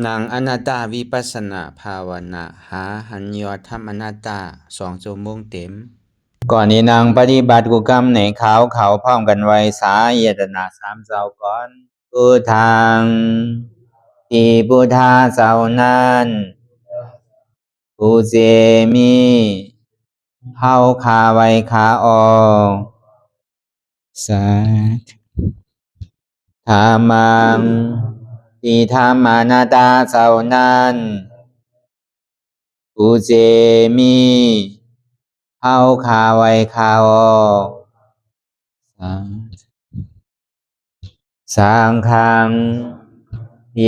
นางอนัตตาวิปัสสนาภาวนาหาหันยอดธรรมอนัตตา2 ชั่วโมงเต็มก่อนนี้นางปฏิบัติกุกรรมในเขาพร้อมกันไว้สาเยตนา3 เจ้าก่อนพุทธังที่พุทธาเจ้านั้นผู้เจมีเฮาคาไว้คาออกสาธุธรรมังที่ธรรมานาตาเจ้านั้นผู้เจมีเฮาคาไว้คาออกสังฆัง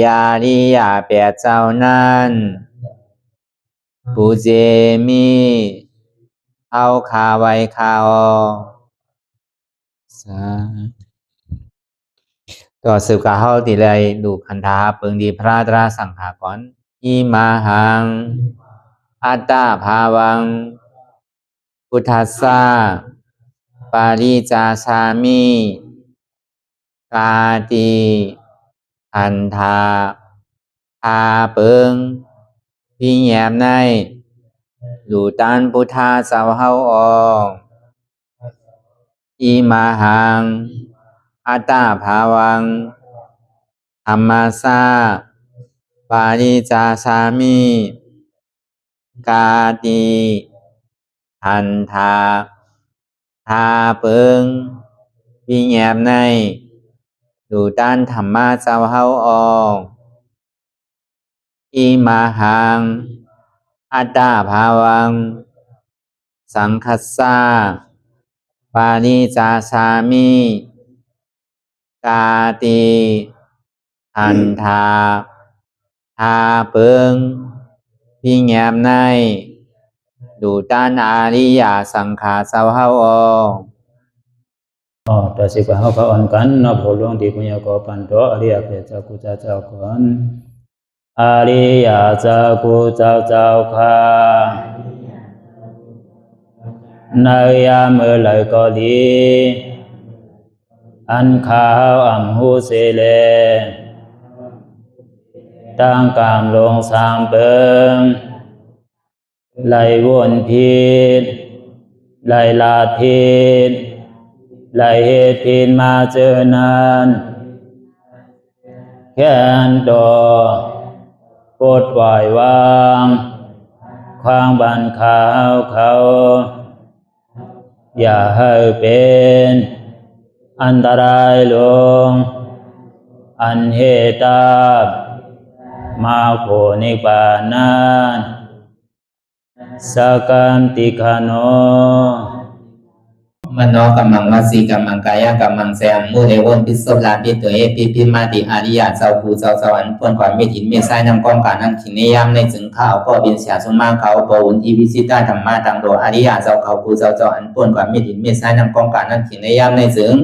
ยาริยาแปดเจ้านั้นผู้เจมีเฮาคาไว้คาออกต่อสืบกาเฮาติเลยดูคันธาเปิงดีพระตราสังขากรอิมาหังอัตตาภาวังพุทธัสสะปาริจาสามิกาติอันธาพาเปิงพี่แยมในดูตันพุทธาเจ้าเฮาออกอิมาหังอัตตาภาวังธรรมัสสะปาริจาสามิกาติอันธาพาเปิงพี่แยมในดูตันธรรมะเจ้าเฮาออกอิมาหังอัตตาภาวังสังคัสสะปาริจาสามิกาติอันธาพาเปิงพี่แยมในดูตันอาริยสังขารเจ้าเฮาออกต่อสิกว่าเฮาก็อ่อนกันเนาะผู้หลวงที่ปุญญาก็ปันโตอริยเจ้ากุเจ้าก่อนอริยเจ้ากุเจ้าค่ะในยามเมื่อไหร่ก็ดีอันข้าวอ่ำหูเสเลตั้งกามลงสามเปิงไหลวนพิษไหลลาพิษไหลเหตุพินมาเจอนานแค่นดอปดปล่อยวางความบันขาวเขาอย่าให้เป็นอันตรายลงอันเหตุตามาโผนิปานันสกันติคโนมโนกัมมังวสีกัมมังกายกัมมังแสมมุเรวนพิศลาปิตัวเอพิมาติอาริยะเจ้าภูเจ้าสวรรค์พ้นความไม่ถินไม่ใช่นำกองการนั้นขินในยามในจึงข้าวก็บินเสียสมมาเขาปวุนทีวิสิตาธรรมะตังโดอาริยะเจ้าเขาภูเจ้าสวรรค์พ้นความไม่ถินไม่ใช่นำกองการนั้นขินในยามในจึง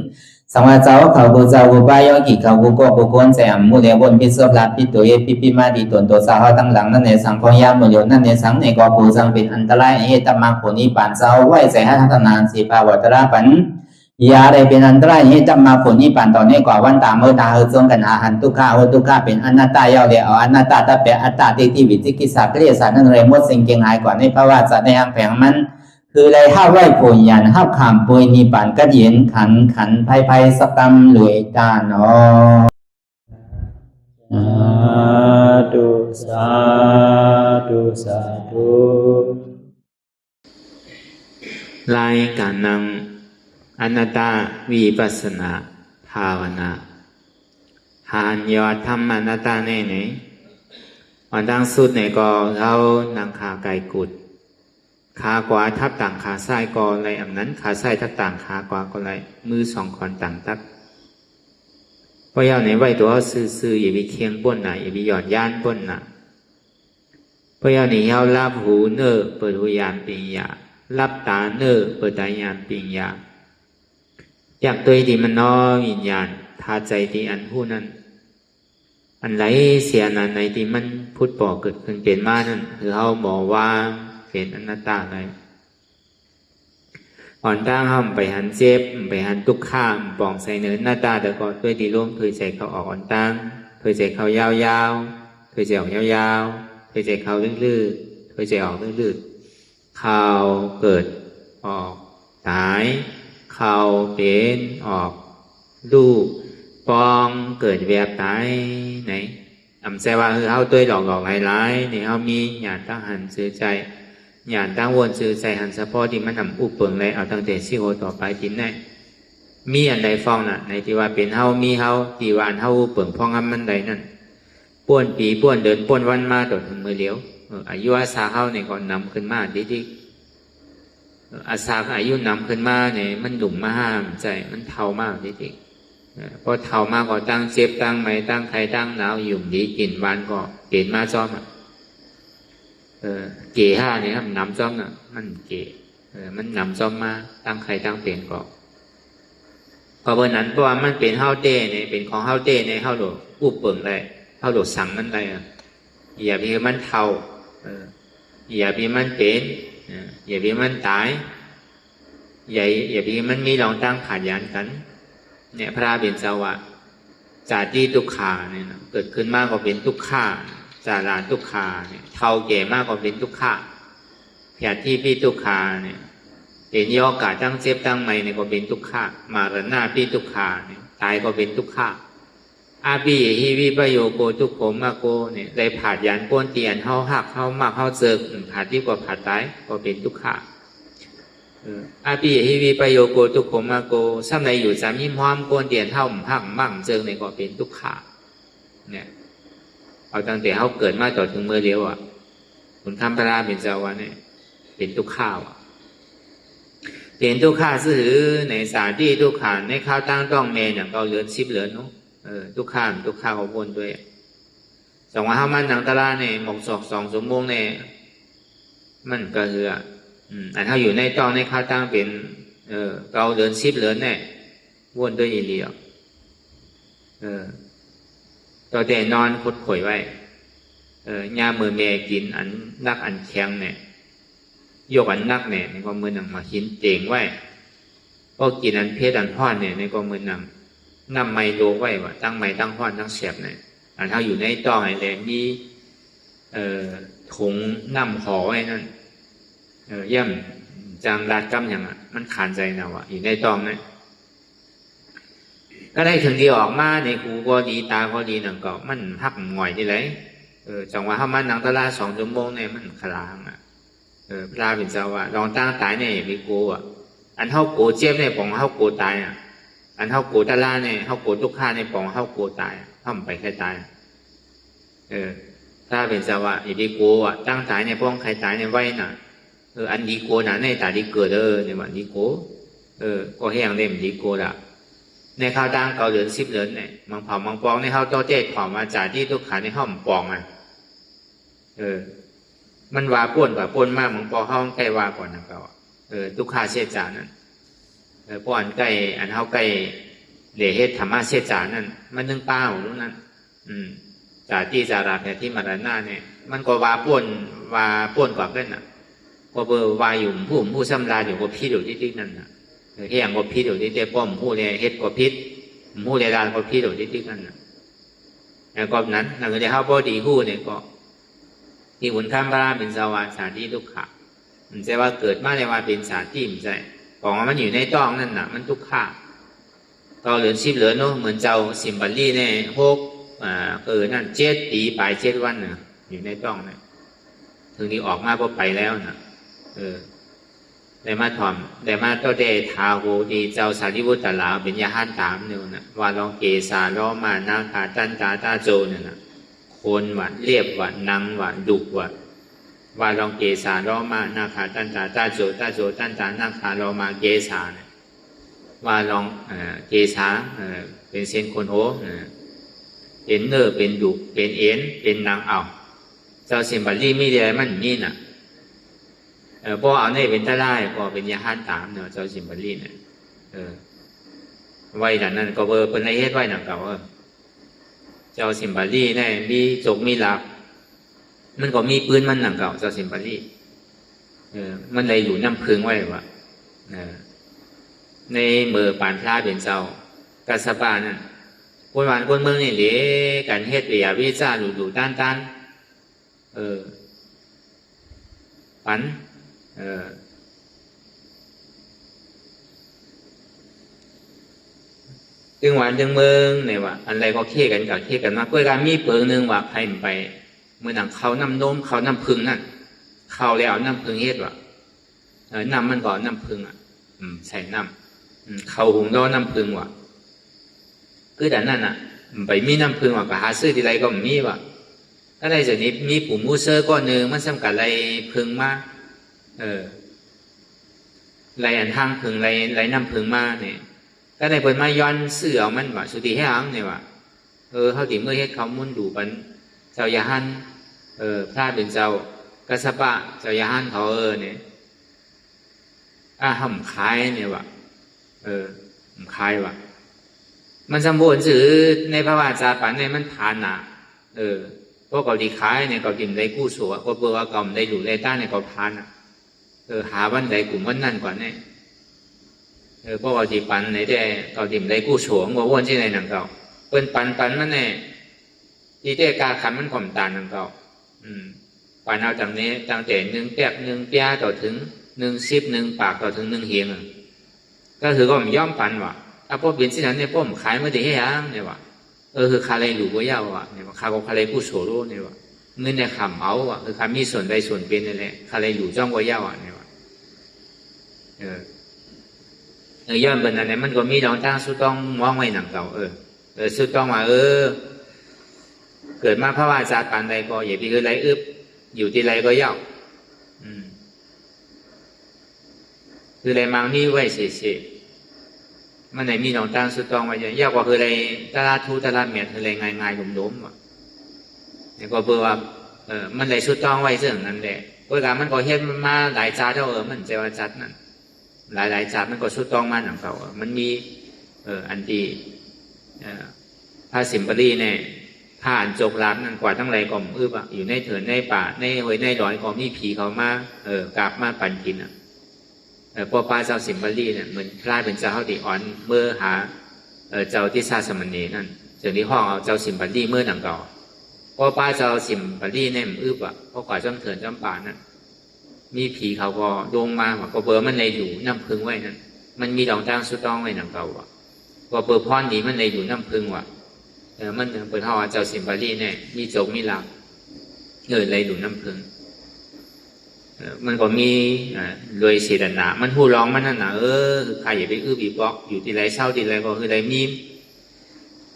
สังวาเจ้าเขาภูเจ้าภูบายอกิเขาภูก็ภูโกนแสมมุเรวนพิศลาปิตัวเอพิมาติตนตัวสาวตั้งหลังนั่นในสังพยามมุเรนั่นในสังในก็ภูสังเป็นอันตรายเหตุมรรคผลนิพพานเจ้าไหวใส่ให้ทัศนานสีภาวตระปันยาได้เป็นอันตรายให้จำมาผลนิพพานตอนนี้กว่าวันตามเมื่อตาเฮจงกันอาหันทุกข้าทุกข้าเป็นอนัตตาเยาเดียวอนัตตาตาเปอัตตาที่วิจิกิสาเกลียสานั่นเลยมดสิ่งเก่งหายกว่าในภาวะสัตว์ในอังแผงมันคือเลยห้าไหวผลยันห้าขามปุยนิพพานก็เย็นขันภัยสกรรมหลวยตาเนาะสาธุรายการนางอนัตตาวิปัสสนาภาวนาหานยอดธรรมอนัตตาแน่ไหนวันดังสุดไหนก็เรานางขาไก่กุดขากว่าทับต่างขาซ้ายก็ไรอันนั้นขาซ้ายทับต่างขากว่าก็ไรมือ2 คนต่างตักเพราะยาวไหนไหวตัวซื่ออย่าไปเคียงป้นน่ะอย่าไปหยอดย่านป้นน่ะเพราะยาวไหนยาวลาบหูเนอเปิดหูยานปิญญารับตาเนอเปิดตายานปิญญาอยากตัวที่มันน้อวิญญาณทาใจที่อันผู้นั้นอันไรเสียนั้นในที่มันพุทธปอเกิดขึ้นเป็นมานั่นคือเขาบอกว่าเป็นอนัตตาอะไรอ่อนตั้งห้ามไปหันเจ็บไปหันทุกข้ามปองใส่เนื้อหน้าตาแต่ก็ด้วยที่ร่วมเคยใจเขาออกอ่อนตั้งเคยใจเขายาว หายใจออกยาวๆหายใจเข้าลึกๆหายใจออกลึกๆเข้าเกิดออกตายเข้าเป็นออกลูกปองเกิดแบบตายไหนแสดงว่าเฮาตัวหลอกหลายๆนี่เฮามีญาณตั้งหันซื้อใจญาณตั้งวนซื้อใจหันเฉพาะที่มันนำอุปเปิงเลยเอาตั้งแต่สิโอต่อไปกินได้มีอันใดฟ้องน่ะในที่ว่าเป็นเฮามีเฮาที่ว่าเฮาอุปเปิงฟ้องอันมันใดนั่นป้วนปีป้วนเดินป้วนวันมาต่อถึงมือเหลียวอายุอาสาเฮาเนี่ยก็นำขึ้นมาดีๆอาสาอายุนำขึ้นมาเนี่ยมันดุ่มมาห้ามใจมันเท่ามากดีๆพอเท่ามากก็ตั้งเจ็บตั้งไหมตั้งใครตั้งหนาวยุ่มดีกินวันก็เปลี่ยนมาซ้อมเก๋ห้าเนี่ยครับนำซ้อมน่ะมันเก๋มันนำซ้อมมาตั้งใครตั้งเปลี่ยนก็เพราะนั้นเพราะว่ามันเป็นเฮาเต้เนี่ยเป็นของเฮาเต้เนี่ยเฮาโดดอุบเปิงเลยเฮาโดดสั่งมันเลยอย่าพี่มันเท่าอย่าพี่มันเป็นอย่าพี่มันตายอย่าพี่มันมีลองตั้งขาดยานกันเนี่ยพระเป็นสาวะจาติทุกขาเนี่ยเกิดขึ้นมากกว่าเป็นทุกขาจาราทุกขาเนี่ยเท่าแก่มากกว่าเป็นทุกขาแผดที่พี่ทุกขาเนี่ยเป็นยอกาตั้งเจ็บตั้งใหม่เนี่ยก็เป็นทุกขามาระนาพี่ทุกขาเนี่ยตายก็เป็นทุกขาอาบีฮิวิปโยโกทุกขมมาโกเนี่ยได้ผาดยานป้นเตียนเฮาหักเฮามากเฮาเจิกผาดที่กว่าผาดตายก็เป็นทุกขาอาบีฮิวิปโยโกทุกขมมาโกซ้ำในอยู่สามยิ้มห้อมป้นเตียนเฮาหักมั่งเจิกเนี่ยก็เป็นทุกขาเนี่ยเอาตั้งแต่เขาเกิดมาต่อถึงเมื่อเดียวคุณทำพระราเป็นเจ้าวะเนี่ยเป็นทุกข้าวเป็นทุกข้าซื่อในสาที่ทุกขานในข้าวตั้งต้องเมนอย่างเราเหลือชิบเหลือนุทุกข้ามทุกข้าวของบนด้วยสองวันห้ามันหนังตะลาเนี่ยหมกศอก2 ชั่วโมงเนี่ยมันก็คืออันเขาอยู่ในต้องในข้าวตั้งเป็นเราเหลือชิบเหลือเนี่ยวนด้วยอีเลียตัวแต่นอนคดข่อยไว้ยามือเมกินอันนักอันแข็งเนี่ยยกอันนักเนี่ยในกองมือหนังมาหินเต่งไว้ก็กินอันเพชรอันพ่อนเนี่ยในกองมือหนังนำไม้โลไว้ว่าตั้งไม้ตั้งพ่อนตั้งเสียบเนี่ยอันเท่าอยู่ในต้องไอ้แรงนี้ถุงน้ำห่อไว้นั่นย่ำจางรัดกำอย่างมันขานใจนะวะอยู่ในต้องเนี่ยก็ได้ถึงที่ออกมาในหูก็ดีตาก็ดีหนังก็มันหักหง่อยที่ไรจังหวะเข้ามาหนังตะลา2 ชั่วโมงเนี่ยมันคลางพระเป็นเจ้าว่าลองตั้งตายเนี่ยอย่าไปโกอันเท่าโกเจ็บเนี่ยปองเท่าโกตายอันเท่าโกตะลาเนี่ยเท่าโกทุกข้าเนี่ยปองเท่าโกตายเท่าไปใครตายถ้าเป็นเจ้าว่าอย่าไปโกตั้งตายเนี่ยป้องใครตายเนี่ยไว้น่ะอันดีโกน่ะในตาดีเกิดเนี่ยว่าดีโกก็แห้งเล่มดีโกละในข้าวตั้งเกาเหลือน10 เหรียญเนี่ยมังเผามังปองในข้าวโตเจ๊ผอมมาจากที่ทุกขาในห้องปองมันว่าป่นกว่าป่นมากมังปองห้องใกล้ว่าก่อนนะเก่าทุกขาเสียจานั่นป้อนใกล้อันเท้าใกล้เหล่เฮ็ดธรรมะเสียจานั่นมันนึงเป้ารู้นั่นจากที่จาราแผ่ที่มารานาเนี่ยมันก็ว่าป่นกว่าเพื่อนน่ะก็เบอร์ว่าอยู่ผู้ซ้ำลาอยู่ก็พี่อยู่ที่นั่นน่ะเฮียงก็พิษอยู่ที่เจ้ป้อมผู้เนี่ยเฮ็ดก็พิษผู้เนี่ยดานก็พิษอยู่ที่นั่นนะแล้วก็นั้นหลังจากเขาพอดีผู้เนี่ยก็ที่หุ่นข้ามพระเป็นสวรรค์สาธิทุกขะมันจะว่าเกิดมาในว่าเป็นสาธิมันใช่ของมันอยู่ในต้องนั่นน่ะมันทุกขะก็เหลือ10 เหลือเนาะเหมือนเจ้าสิมบัลลี่เนี่ยนั่น7 ปีปลาย7 วันน่ะอยู่ในต้องเนี่ยถึงนี้ออกมาก็ไปแล้วน่ะได้มาถ่อมได้มาก็ได้ทาโหดีเจ้าสารีบุตรลาเป็นยาหันถามเนี่ยนะว่าลองเกสาล้อมานาคาตันตาตาโจเนี่ยนะคนว่าเรียบว่านังว่าดุว่าลองเกสาล้อมานาคาตันตาตาโจตันตานาคาล้อมาเกสาเนี่ยว่าลองเกสาเป็นเส้นคนโหเป็นเนื้อเป็นดุเป็นเอ็นเป็นนางเอาเจ้าสิมบัลลี่ไม่ได้มันนี่น่ะพอเอาเนี่ยเป็นตะไลพอเป็นยาหันตามเนาะเจ้าสิมบัลลี่เนี่ยไว้ดังนั้นก็เป็นในเฮ็ดไว้หนังเก่าเจ้าสิมบัลลี่เนี่ยมีจกมีหลักมันก็มีปืนมันหนังเก่าเจ้าสิมบัลลี่มันเลยอยู่น้ำพึงไว้ว่าในเมื่อปานพระเป็นเจ้ากัสปานั่น คนหวานคนเมืองนี่เละกันเฮ็ดเปียวิจาหลุด้านปันจึงหวานจึงเมืองเนี่ยว่าอะไรก็เคี่ยกันกับเคี่ยกันมาเพื่อการมีเปิงนึงว่าใครไปเมื่อหนังเขาน้ำนมเขาน้ำพึ่งนั่นเขาแล้วน้ำพึ่งเฮ็ดว่าน้ำมันก่อนน้ำพึ่งใส่น้ำเขาหุงดอน้ำพึ่งว่ะคือแต่นั่นไปมีน้ำพึ่งว่าก็หาซื้อที่ไรก็มีว่ะอะไรจากนี้มีปู่มูเซอร์ก้อนหนึ่งมันสำคัญไรพึ่งมาไรอันทางพึ่งไรน้ำพึ่งมาเนี่ยก็ได้เปิดมาย้อนเสื่อมันว่าสุติให้อังเนี่ยว่าเขาติเมื่อเฮ็ดเขามุ่นดูปันเจ้ายาหันพระเป็นเจ้ากษัตริย์เจ้ายาหันเขาเนี่ยห่ำคายเนี่ยว่ะห่ำคายว่ะมันสมบูรณ์สื่อในพระวาจาปันในมันฐานหนาพวกเกาหลีคายเนี่ยเกาหลีได้กู้สัวก็เพื่อว่าเกาได้ดูได้ต้านในเกาทานหาวันใดกลุ่มวันนั่นก่อนเนี่ยพวกเกาหลีปันในแต่เกาหลีได้กู้สัวงัววนที่ไหนหนังเก่าเป็นปันมันเนี่ยที่แต่การขันมันข่มตาหนังเก่าปันเอาจากนี้ตั้งแต่1 แป๊บ1 เปียต่อถึง1 10 1 ปากต่อถึง1 เฮียงก็คือก็มันย่อมปันว่ะถ้าพวกเป็นสิ่งนั้นเนี่ยพวกมันขายไม่ได้ให้ยังเนี่ยว่ะคือคาเลยหลูก็ยาวว่ะเนี่ยว่าคาก็คาเลยกู้โสโร่เนี่ยว่ะเงินในขำเอาว่ะคือคามีส่วนใดส่วนเป็นนี่แหละคาเลยหลูจ้องก็ยาวอ่ะเนี่ยว่ะย้อนเป็นอะไรมันก็มีดองตั้งสุดต้องมองไว้หนังเก่าสุดต้องมาเกิดมาพระวาจาปันใดก็อย่าไปคือไรอยู่ที่ไรก็ยาวคืออะไรมังนี่ไว้เฉยๆมันไหนมีหนองตั้งสุดตองไว้เยอะกว่าคืออะไรตลาดทูตลาดเมียดคืออะไรง่ายๆล้มๆว่ะเนี่ยก็เพื่อว่ามันไหนสุดตองไว้เรื่องนั้นแหละเวลามันก็เฮ็ดมาหลายจัดมันจะว่าจัดนั่นหลายจัดมันก็สุดตองมาหนังเขามันมีอันที่ผ้าสิมปรีเนี่ยผ้าอันจกลาบนั่นกว่าทั้งไรก็อยู่ในเถินในป่าในห้วยในดอยก็มีผีเขามากราบมาปั่นกินพวกป้าเจ้าสิมบาลีเนี่ยเหมือนคล้ายเป็นเจ้าเขาติอ่อนเมื่อหาเจ้าที่ซาสมณีนั่นจากนี้ห้องเอาเจ้าสิมบาลีเมื่อหนังเก่าพวกป้าเจ้าสิมบาลีเนี่ยเพราะกว่าจำเถินจำป่านั่นมีผีเขาก็ลงมาว่าก็เบอร์มันเลยอยู่น้ำพึ่งไว้นั่นมันมีดองตั้งสุดต้องไว้หนังเก่าว่ะก็เบอร์พรนี้มันเลยอยู่น้ำพึ่งว่ะมันเปิดห้องเจ้าสิมบาลีเนี่ยมีโจกมีลำเลยอยู่น้ำพึ่งมันก็มีรวยเสดนามันหูร้องมันนั่นนะใครอย่าไปอีบอกอยู่ที่ไรเศร้าที่ไรก็คือไรมี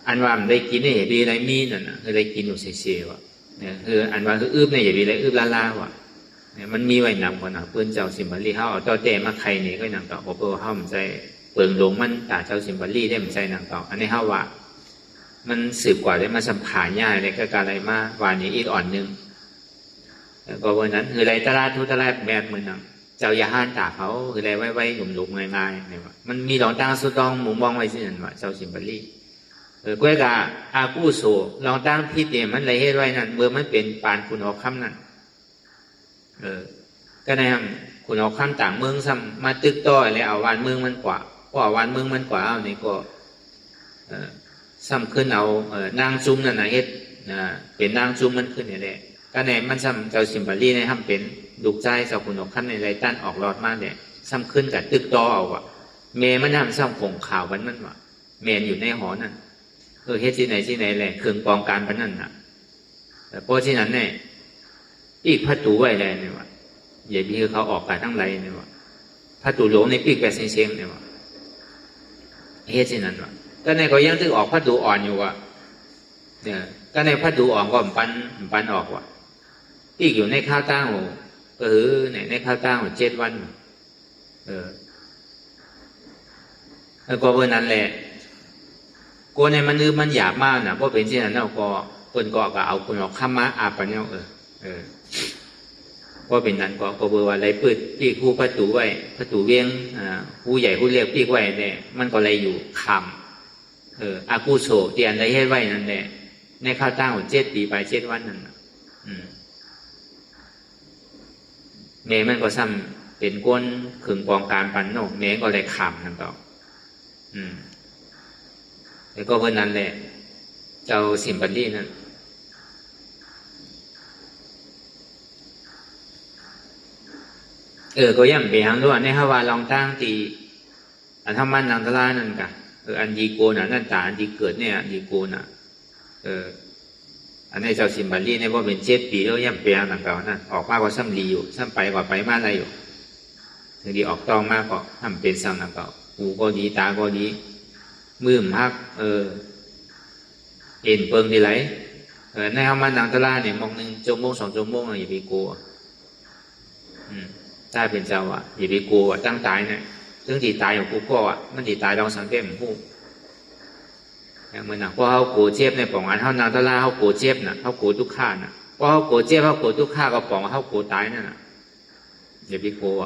อันว่ามันได้กินเนี่ยอย่าไปไรมีนั่นนะคือไรกินอยู่เสียๆว่ะเนี่ยคืออันว่าคือเนี่ยอย่าไปไรลาว่ะเนี่ยมันมีไว้นำคนเพื่อนเจ้าสิมบัลลี่เขาเอาเจ้าเต้มาใครเนี่ยก็นำต่อเพราะเขามันใจเปลืองหลงมันตาเจ้าสิมบัลลี่ได้มันใจนำต่ออันนี้เขาว่ามันสืบกว่าได้มาสัมผัสง่ายเลยก็การอะไรมาวานนี้อีกอ่อนนึงก็วันนั้นคืออะไรตลาดทุตลาดแบบเหมือนนั่งเจ้ายาห้านตาเขาคืออะไรไว้หนุ่มๆง่ายๆเนี่ยว่ามันมีหลองตั้งสุดต้องหมุนมองไว้สินั่นว่าเจ้าสิมบัลลี่ก้วยกาอากู้โซลองตั้งพิษเนี่ยมันอะไรให้ไว้นั่นเมื่อมันเป็นปานคุณออกคำนั่นก็ในคุณออกคำต่างเมืองซ้ำมาตึกต้อยเลยเอาวานเมืองมันกว่าก็เอาวานเมืองมันกว่าเอาเนี่ยก็ซ้ำขึ้นเอานางจุ้มนั่นนะเฮ็ดเป็นนางจุ้มมันขึ้นเนี่ยแหละก็ในมันซ้ำเจ้าสิมบัลลี่ในทำเป็นลูกใจเจ้าคุณออกขั้นในไรต้านออกรอดมากเนี่ยซ้ำขึ้นกับตึกต่อเอาว่ะเมย์มันทำซ้ำผงข่าววันนั้นว่ะเมย์อยู่ในหอนั่นเฮ็ดที่ไหนแหละเครื่องกองการวันนั้นน่ะแต่เพราะที่นั้นเนี่ยปีกพัดตูไว้เลยเนี่ยว่ะอย่าพี่เขาออกกันทั้งไรเนี่ยว่ะพัดตูหลงในปีกแบบเซ็งๆเนี่ยว่ะเฮ็ดที่นั้นว่ะก็ในก็ยังตึกออกพัดตูอ่อนอยู่ว่ะเนี่ยก็ในพัดตูอ่อนก็ปันออกว่ะอีกอยู่ในข้าวตั้งหูในข้าวตั้งหู7 วันแล้วก็เมื่อนั้นแหละกูในมันหยาบมากนะเพราะเป็นเช่นนั้นเราก็คนก็เอาคนออกข้ามมาอาบปันเนี่ยเพราะเป็นนั้นก็เบอร์ว่าอะไรปืดปีกผู้ประตูไว้ประตูเวียงผู้ใหญ่ผู้เรียกปีกไว้เนี่ยมันก็เลยอยู่คำอากูโซเตียนได้ให้ไว้นั่นแหละในข้าวตั้งหู7 ปีไป7 วันนั่นเมย์มันก็ซ้ำเป็นก้นขึงปองการปันโนเมย์ก็เลยขำนั่นต่อแล้วก็เพื่อนนั้นแหละ เจ้าสิมบัลลี่นั่นก็ย่ำเปียงด้วยในฮาวาลองตั้งตีอันทำมันนังตลานั่นกะอันดีโกน่ะนั่นตาอันดีเกิดเนี่ยอันดีโกน่ะอันนี้เจ้าสิมบัลลี่เนี่ยว่าเป็น7 ปีแล้วย่ำเปียงต่างเก่านั่นออกมากกว่าซ้ำลีอยู่ซ้ำไปกว่าไปมากอะไรอยู่ถึงดีออกต้องมากกว่าทำเป็นซ้ำต่างเก่าหูก็ดีตาก็ดีมือมักเอ็นเปิงดีไรในฮามันนังตลาเนี่ยมอง1 ชั่วโมง 2 ชั่วโมงอย่าไปกลัวถ้าเป็นเจ้าอย่าไปกลัวตั้งตายเนี่ยถึงที่ตายของกูก็มันที่ตายลองสังเกตมันพูดอย่างเหมือนเพราะเขาโกรธเจ็บในป่องอันเขานางตะลาเขาโกรธเจ็บน่ะเขาโกรธทุกข้าน่ะเพราะเขาโกรธเจ็บเขาโกรธทุกข้าก็ป่องเขาโกรธตายนั่นน่ะอย่าไปกลัว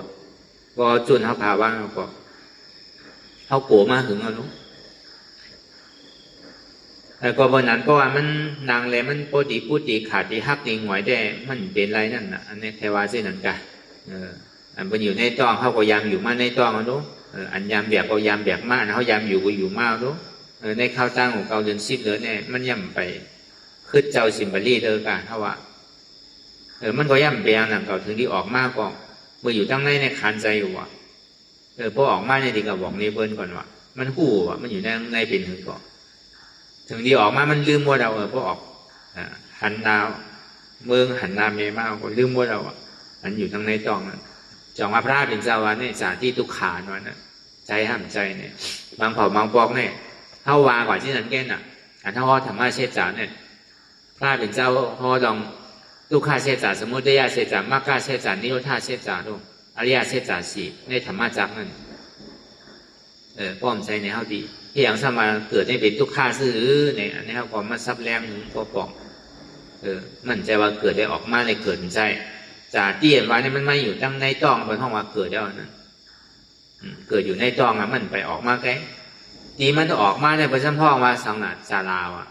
ก็จุนเขาพาว่างก็เขาโกรธมากถึงเอาลูกแต่ก็วันนั้นก็ว่ามันนางเลยมันปกติพูดตีขาดตีหักตีหงอยได้มันเป็นไรนั่นน่ะอันนี้เทวาเส้นนั่นกันอันเป็นอยู่ในต้องเขาก็ยามอยู่มาในต้องเอาลูกอันยามแบบก็ยามแบบมากเขายามอยู่ก็อยู่มากลูกในข้าวจ้างของเกาเดือน10 เดือนเนี่ยมันย่ำไปขึ้นเจ้าสิมบัลลี่เด้อกันเขาว่ามันก็ย่ำไปอย่างนั้นเก่าถึงที่ออกมากก็เมื่ออยู่ตั้งในขันใจอยู่ว่ะพอออกมาในที่ก็บอกในเบิ้ลก่อนว่ามันหู้ว่ะมันอยู่ในเป็นถึงก่อนถึงที่ออกมามันลืมว่าเราพอออกหันดาวเมืองหันนาเมมาก็ลืมว่าเราอันอยู่ทั้งในต้องนั้นจองมาพระเป็นเจ้าวันเนี่ยสาที่ทุกขาวันนั้นใจห้ามใจเนี่ยบางเผ่าบางปอกเนี่ยเข้าวากว่าที่นั้นแก่น่ะอันถ้าเขาธรรมะเชษจาเนี่ยพระเป็นเจ้าเขาลองลูกข้าเชษจาสมุทัยเชษจามากข้าเชษจานิโรธาเชษจาลูกอริยเชษจา4ในธรรมะจักนั่นป้อมใจในเขาดีที่อย่างสมาเกิดในเป็นทุกข้าซื่อเนี่ยอันนี้เขาก็มาซับแรงก็ป้องมันใจว่าเกิดได้ออกมาในเกิดใจจ่าเตี้ยว่าเนี่ยมันไม่อยู่ตั้งในต้องบนห้องว่าเกิดแล้วนั่นเกิดอยู่ในต้องมันไปออกมาแก่ดีมันจะออกมาในประจำพ่อว่าสังนาจาราวะ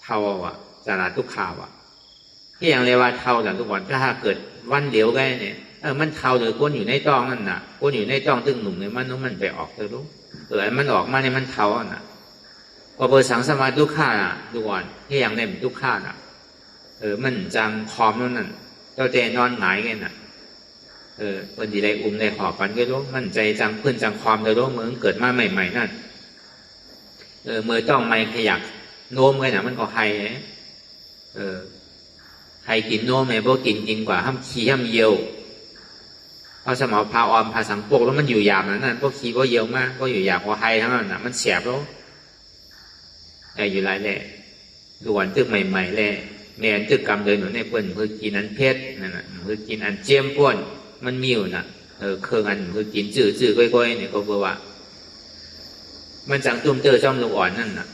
เท่าวะจาราทุกข่าวะที่อย่างเรียกว่าเท่าแต่ทุกวันถ้าเกิดวันเดียวกันเนี่ยมันเท่าเลยก้นอยู่ในต้องนั่นน่ะก้นอยู่ในต้องตึงหนุ่มเนี่ยมันไปออกเลยรู้มันออกมาเนี่ยมันเท่าน่ะพอเปิดสังสมาทุกข่าน่ะทุกวันที่อย่างในทุกข่าน่ะมันจังคอมนั่นเจ้าเจนอนหงายกันน่ะคนดีได้อุ้มได้ขอบกันก็รู้มันใจจังเพื่อนจังความเลยรู้เหมือนเกิดมาใหม่ๆนั่นเมื่อต้องไม่ขยักโน้มกันนะมันก็ไห้ไห้กินโน้มไหมพวกกินกว่าห้ามขี้ห้ามเยียวเอาสมองพาออมพาสังโปกแล้วมันอยู่หยาบนั่นพวกขี้พวกเยียวมากก็อยู่หยาบพอไห้ทั้งนั้นน่ะมันแสบแล้วแต่อยู่ไรแหละด่วนตึกใหม่ๆแหละแม่ตึกกำเดินหนูในเพื่อนเพื่อกินอันเพชรนั่นน่ะเพื่อกินอันเจียมป้วนมันมีอยู่น่ะเครื่องอันเพื่อกินจืดก้อยๆเนี่ยก็เพื่อว่ามันจังตุ้มเตอจ้อมลูกอ่อนนั่นน่ะ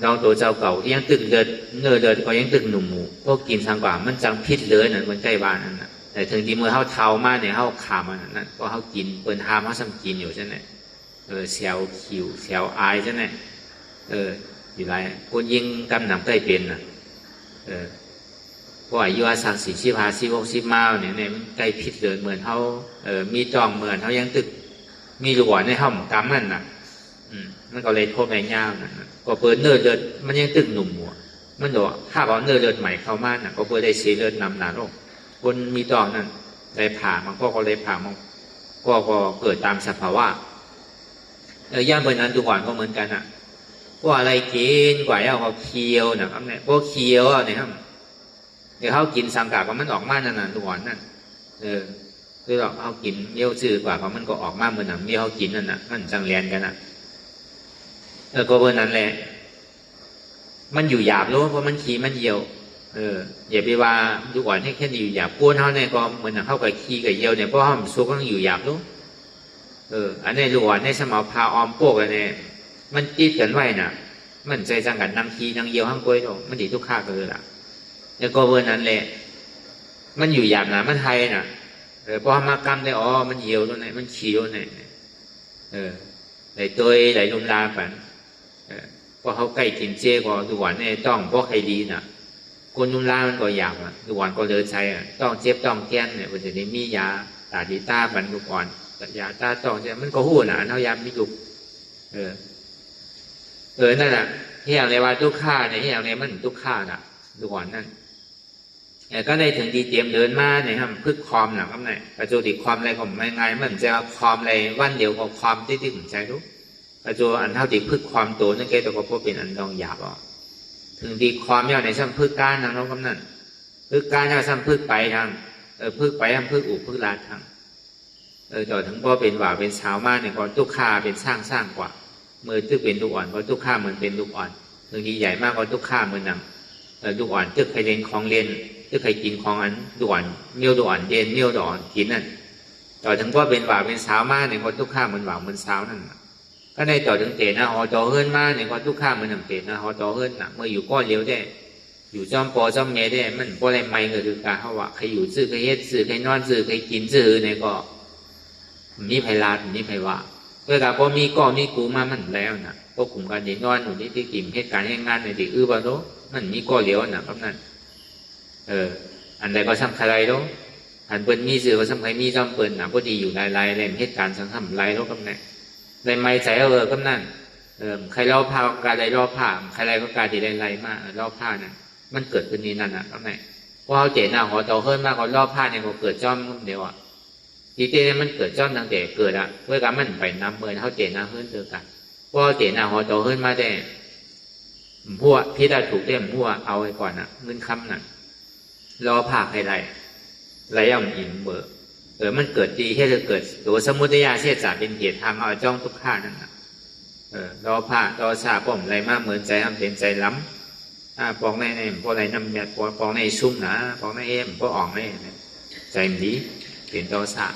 เราตัวเจ้าเก่าที่ยังตึกเดินก็ยังตึกหนุ่มหมูพวกกินทางกว่ามันจังพิษเลยนั่นมันใกล้บ้านนั่นน่ะแต่ถึงที่เมื่อเขาเท้ามากเนี่ยเขาขามันนั่นก็เขากินเปิดทามเขาซ้ำกินอยู่ใช่ไหมเสียวคิวเสียวอายใช่ไหมอยู่ไรคนยิงกำหนังใกล้เป็นน่ะเพราะอายุอาศัย40-50-60 มาเนี่ยมันใกล้พิษเลยเหมือนเขามีจองเหมือนเขายังตึกมีลูกอ่อนในห้องกำนั่นน่ะมันก็เลยโทษในย่ามนะก็เปิดเนื้อเลือดมันยังตึกหนุ่มหัวมันบอกถ้าเอาเนื้อเลือดใหม่เข้ามาน่ะก็เปิดได้เสียเลือดนำหนาโรคคนมีตอนนั้นได้ผ่ามันก็เลยผ่ามันก็เกิดตามสภาวะย่ามเปิดนั้นทุกวันก็เหมือนกันอ่ะพวกอะไรกินกว่าเขาเคี้ยวนะครับเนี่ยพวกเคี้ยวเนี่ยครับเดี๋ยวเขากินสังกัดก็มันออกมานั่นทุกวันนั่นคือเขากินเยี่ยวซื่อกว่าเขามันก็ออกมาเหมือนหนังเยี่ยวเขากินนั่นน่ะมันจังเรียนกันอ่ะก็เพราะนั้นแหละมันอยู่หยาบรู้เพราะมันขี้มันเยี่ยวอย่าไปว่าทุกวันให้แค่อยู่หยาบก้นเขาเนี่ยก็เหมือนเข้ากับขี้กับเยี่ยวเนี่ยเพราะเขาซุกต้องอยู่หยาบรู้อันนี้ทุกวันในสมองพาออมโป๊กอะไรเนี่ยมันติดกันไว้น่ะมันใจจังกันนั่งขี้นั่งเยี่ยวห้างกล้วยตรงมันดีทุกข้าก็เลยล่ะแล้วก็เพราะนั้นแหละมันอยู่หยาบนะมันไทยน่ะเพราะมากรรมได้มันเยี่ยวตรงไหนมันขี้ตรงไหนไหลตัวไหลลมลาปันเพราะเขาใกล้กินเจก็ดูหวานเนี่ยต้องเพราะใครดีน่ะคนนุ่มล่ามันก็อยากอ่ะดูหวานก็เลยใช้อ่ะต้องเจ็บต้องแก้นเนี่ยมันจะได้มียาตาดีตาบันดูก่อนแต่ยาตาต้องเนี่ยมันก็หู้น่ะเขายาไม่ดุนั่นแหละ ที่อย่างในว่าทุกข้าเนี่ยที่อย่างในมันทุกข้าน่ะดูก่อนนั่นก็ได้ถึงดีเตรียมเดินมาเนี่ยครับพึกความหนักครับเนี่ยปัจจุบันความอะไรของไม่ไงมันจะความอะไรวันเดียวกับความที่ถึงใจรู้ปัจจุบันอันเท่าที่พึกความตัวนั่นแกตัวก็พบเป็นอันดองหยาบอ่ะถึงดีความเนี่ยในซ้ำพึกการนั่งน้องกำนั่นพึกการเนี่ยซ้ำพึกไปทางพึกไปทางพึกอุพึกลาทางต่อถึงพอเป็นว่าเป็นสาวมากเนี่ยก็ทุกข้าเป็นสร้างกว่ามือตึกเป็นลูกอ่อนก็ทุกข้าเหมือนเป็นลูกอ่อนถึงดีใหญ่มากก็ทุกข้าเหมือนนำลูกอ่อนตึกใครเรียนของเรียนตึกใครกินของอันลูกอ่อนเมี่ยวลูกอ่อนเรียนเมี่ยวลูกอ่อนกินนั่นต่อถึงพอเป็นว่าเป็นสาวมากเนี่ยก็ทุกข้าเหมือนว่าเหมือนสาวนั่นก็ได้ต่อถึงเตะนะหอต่อเฮิรนมากเนี่ยก็ทุกข้าเหมือนนำเตะนะหอต่อเฮิรนนะเมื่ออยู่ก้อนเลี้ยวได้อยู่จอมปอจอมเมได้มันพออะไรไม่ก็คือการเขาว่าใครอยู่ซื้อใครเฮ็ดซื้อใครนอนซื้อใครกินซื้อเนี่ยก็มีไพลาดมีไพว่าเพื่อกับพอมีก้อนมีกูมามันแล้วนะพวกกลุ่มการเดินนอนหนุนที่กินเหตุการณ์งานในที่บ้านโน้มันมีก้อนเลี้ยวนะครับนั่นอันใดก็สำคัญไรโน้อันเปิ้นมีซื้อก็สำคัญมีจอมเปิ้นนะพอดีอยู่ลายเล่นเหตุการณ์สังคมไรโน้กับนั่นในไม่ใจกับนั่นใครเล่าผ้าการใดรอบผ้าใครไรก็การที่ไรมากรอบผ้านั่นมันเกิดขึ้นนี้นั่นนะครับนั่นพอเขาเจตนาหัวโตขึ้นมากกว่ารอบผ้าเนี่ยก็เกิดจอมเดียวทีเต้มันเกิดจอมตั้งแต่เกิดเมื่อการมันไปน้ำเมื่อเขาเจตนาขึ้นเจอกันพอเจตนาหัวโตขึ้นมาได้พวกที่ได้ถูกเต้มพวกเอาไว้ก่อนเงินคำนั่นรอผ้าใครไรย่อมอิ่มเบอมันเกิดดีแค่จะเกิดตัวสมุทัยเช่นจะเป็นเหตุทางเอาจ้องทุกข้านั่นรอผ้ารอชาป้อมไรมากเหมือนใจทำเป็นใจล้ำปองในพอไรน้ำเมียปองในชุ่มนะปองในพออ่องในใจมันดีเป็นรอชา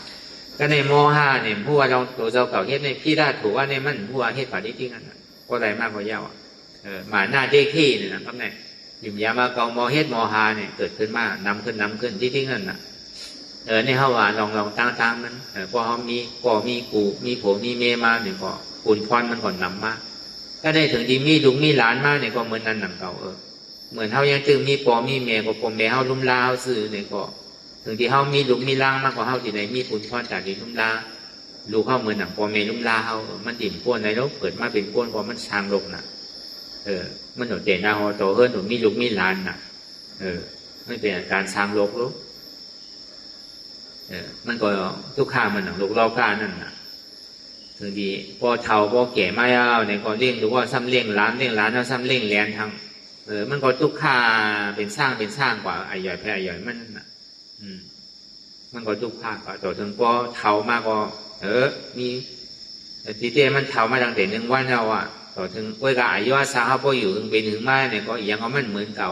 ก็ในโมหะเนี่ยผู้ว่าเราตัวเจ้าเก่าเฮ็ดในพี่ได้ถูกว่าในมันผู้ว่าเฮ็ดป่าที่ที่นั่นพอไรมากพอยาวหมาหน้าเด็กที่เนี่ยนะครับเนี่ยยุ่มยามาเกาโมเฮ็ดโมหะเนี่ยเกิดขึ้นมานำขึ้นที่นั่นนี่เขาว่าลองตั้งมันพอเขามีก็มีกูมีผัวมีเมียมาเนี่ยก็ปุ่นพรมันก่อนนำมาก็ได้ถึงที่มีลุงมีหลานมาเนี่ยก็เหมือนนั้นหนังเก่าเหมือนเขายังตึงมีปอมีเมียก็ปมเมียเขาลุ่มลาเขาซื้อเนี่ยก็ถึงที่เขามีลุงมีล่างมากกว่าเขาที่ไหนมีปุ่นพรจากที่ลุ่มลาลูกเขาเหมือนหนังปอเมียลุ่มลาเขามันดิ่มป้วนในโลกเกิดมาเป็นป้วนพอมันช้างลงมันหนุนเด่นนะฮอโตเฮิร์นหนุนมีลุงมีหลานไม่เป็นการช้างลกลูกมันก็ทุกข้ามันหนังลูกเล่าข้านั่นถึงดีพอเท่าพอแก่ไม่เอาเนี่ยก็เลี้ยงหรือว่าซ้ำเลี้ยงร้านแล้วซ้ำเลี้ยงแลนทางมันก็ทุกข้าเป็นสร้างกว่าไอ้ใหญ่แพ้ไอ้ใหญ่มันมันก็ทุกข้ากว่าต่อถึงพอเท่ามากก็มีทีเต้มันเท่ามาตั้งแต่1 วันแล้วต่อถึงเวลาอายุสาวพออยู่ถึงเป็นถึงมาเนี่ยก็อย่างมันเหมือนเก่า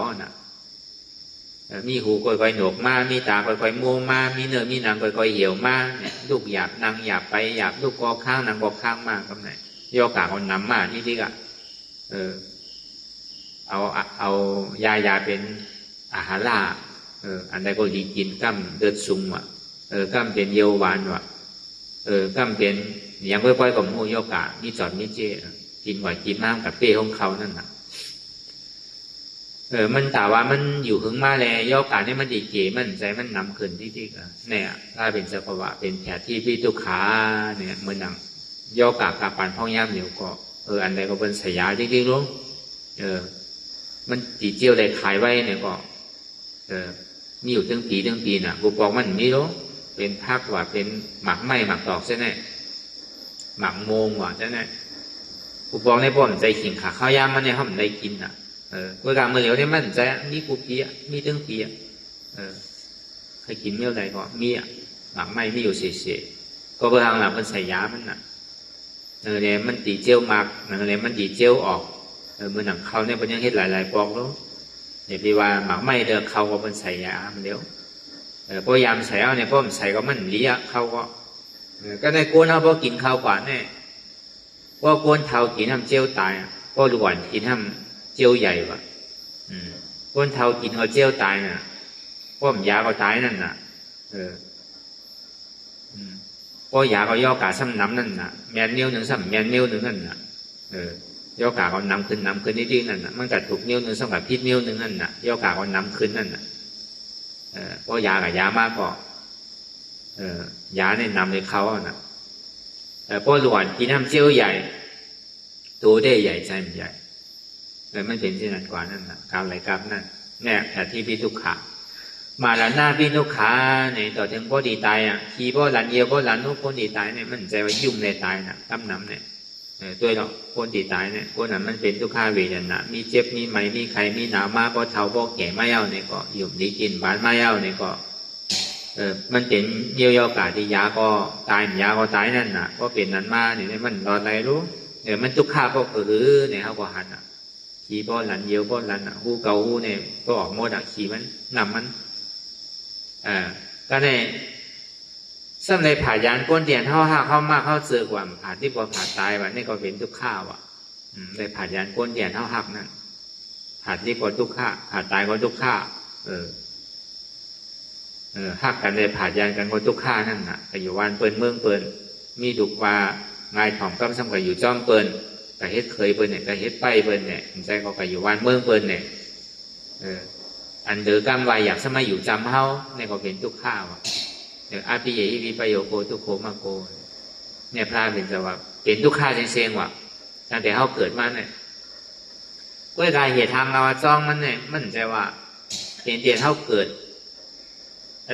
มีหูก่อยๆหนวกมามีตาก่อยๆมัวมามีเนื้อมีหนังก่อยๆเหี่ยวมาลูกหยาบนางหยาบไปหยาบลูกกอข้างนางกอข้างมากครับไหนย่อกาคนนำมาที่เอายาเป็นอาหารล่าอันใดก็ดีกินกั้มเดือดซุ่มกั้มเป็นเยวหวานกั้มเป็นอย่างค่อยๆกับมูย่อกามีจอดมีเจกินไหวกินมากกับเป้ของเขานั่นมันแต่ว่ามันอยู่หึงมาแล้วย่อการให้มันดีเก๋มันใจมันนำขึ้นที่เนี่ยถ้าเป็นสภาวะเป็นแผลที่พี่ตุขาเนี่ยเหมือนหนังย่อกากับปานพ่อย่ำเดี๋ยวก็อันใดก็เป็นสยาที่รู้มันตีเจียวได้ขายไว้เนี่ยก็มีอยู่ตั้งปีน่ะกูบอกมันมีรู้เป็นภาคว่าเป็นหมักไม้หมักตอกใช่ไหมหมักโมงว่าใช่ไหมกูบอกในบ่อนใจขิงขาข้าวยำมันเนี่ยเขาไม่ได้กินเวลาเมื่อเดี๋ยวนี้มันใจมีกูเปียมีตั้งปีใครกินเมื่อใดก็มีหมักไม้มีอยู่เสียก็เพื่อทางหลังมันใส่ยามันเนี่ยมันตีเจียวหมักเนี่ยมันตีเจียวออกเมื่อหนังเขาเนี่ยมันยังเห็นหลายปอกแล้วเนี่ยพี่ว่าหมักไม้เขาก็มันใส่ยามันเดี๋ยวพอยามใส่เอาเนี่ยพอมันใส่ก็มันเลี้ยเขาก็ในโกนเขาพอกินข้าวก่อนเนี่ยพอโกนเท้ากินทำเจียวตายพอด่วนกินทำเจียวใหญ่ว่ะโกนเท้ากินเอาเจียวตายพอมันยาก็ตายนั่นพอยาก็ย่อกาซ้ำน้ำนั่นแมนเนียวหนึ่งซ้ำแมนเนียวหนึ่งนั่นย่อกาก็นำขึ้นนิดนั่นมันกัดถูกเนียวหนึ่งซ้ำกับพิษเนียวหนึ่งนั่นย่อกาก็นำขึ้นนั่นเพราะยากับยามากก็ยาเนี่ยนำในเขาพอหลวนกินน้ำเจียวใหญ่ตัวได้ใหญ่ใจมันใหญ่ แต่ไม่เป็นเช่นนั้นกว่านั่นนะกรรมอะไรกรรมนั่นเนี่ยแต่ที่พิทุกขามาแล้วหน้าพิทุกขาเนี่ยต่อถึงพอดีตายอ่ะทีพอหลันเยียวพอหลันนุพอดีตายเนี่ยมันใจว่ายุ่งเลยตายนะกำน้ำเนี่ยด้วยหรอกคนดีตายเนี่ยคนนั้นมันเป็นทุกขาเวทนามีเจ็บมีไหมมีไข้มีหนาวมาพอเท่าพอแก่ไม่เอาเนี่ยก็หยุ่มดีกินบานไม่เอาเนี่ยก็มันเป็นเยียวยากาศที่ยาก็ตายยาก็ตายนั่นน่ะก็เป็นนั้นมาเนี่ยมันรออะไรรู้มันทุกขาก็คือเนี่ยเขาก็หันอ่ะขี่พอหลันเยียวพอหลันอ่ะหูเก่าหูเนี่ยก็ออกหมดอ่ะขี่มันนำมันก็เนี่ยสำหรับผ่ายานก้นเตียนเข้ามาเข้าเสือกว่าผ่าที่พอผ่าตายว่ะนี่ก็เป็นทุกข้าวอ่ะเลยผ่ายานก้นเตียนหักนั่นผ่าที่พอทุกข้าผ่าตายก็ทุกข้าหักกันเลยผ่ายานกันก็ทุกข้านั่นน่ะแต่อยู่วันเปิ้นเมืองเปิ้นมีดุกว่าไงถ่อมกำซ้ำกับอยู่จ้อมเปิ้นก็เฮ็ดเคยเปิ้นเนี่ยก็เฮ็ดไปเปิ้นเนี่ยใจก็อยู่วันเมืองเปิ้นเนี่ยอันเดือกำไว้อยากสมัยอยู่จำเฮาเนี่ยก็เป็นทุกข้าวอ่ะอาภิเยวิปโยโกทุกโขมาโกเนี่ยพระเป็นจะว่าเป็นทุกข้าเสียงว่ะตั้งแต่เขาเกิดมาเนี่ยก็การเหตุทางเราจ้องมันเนี่ยมันใจว่าเป็นเตียนเขาเกิด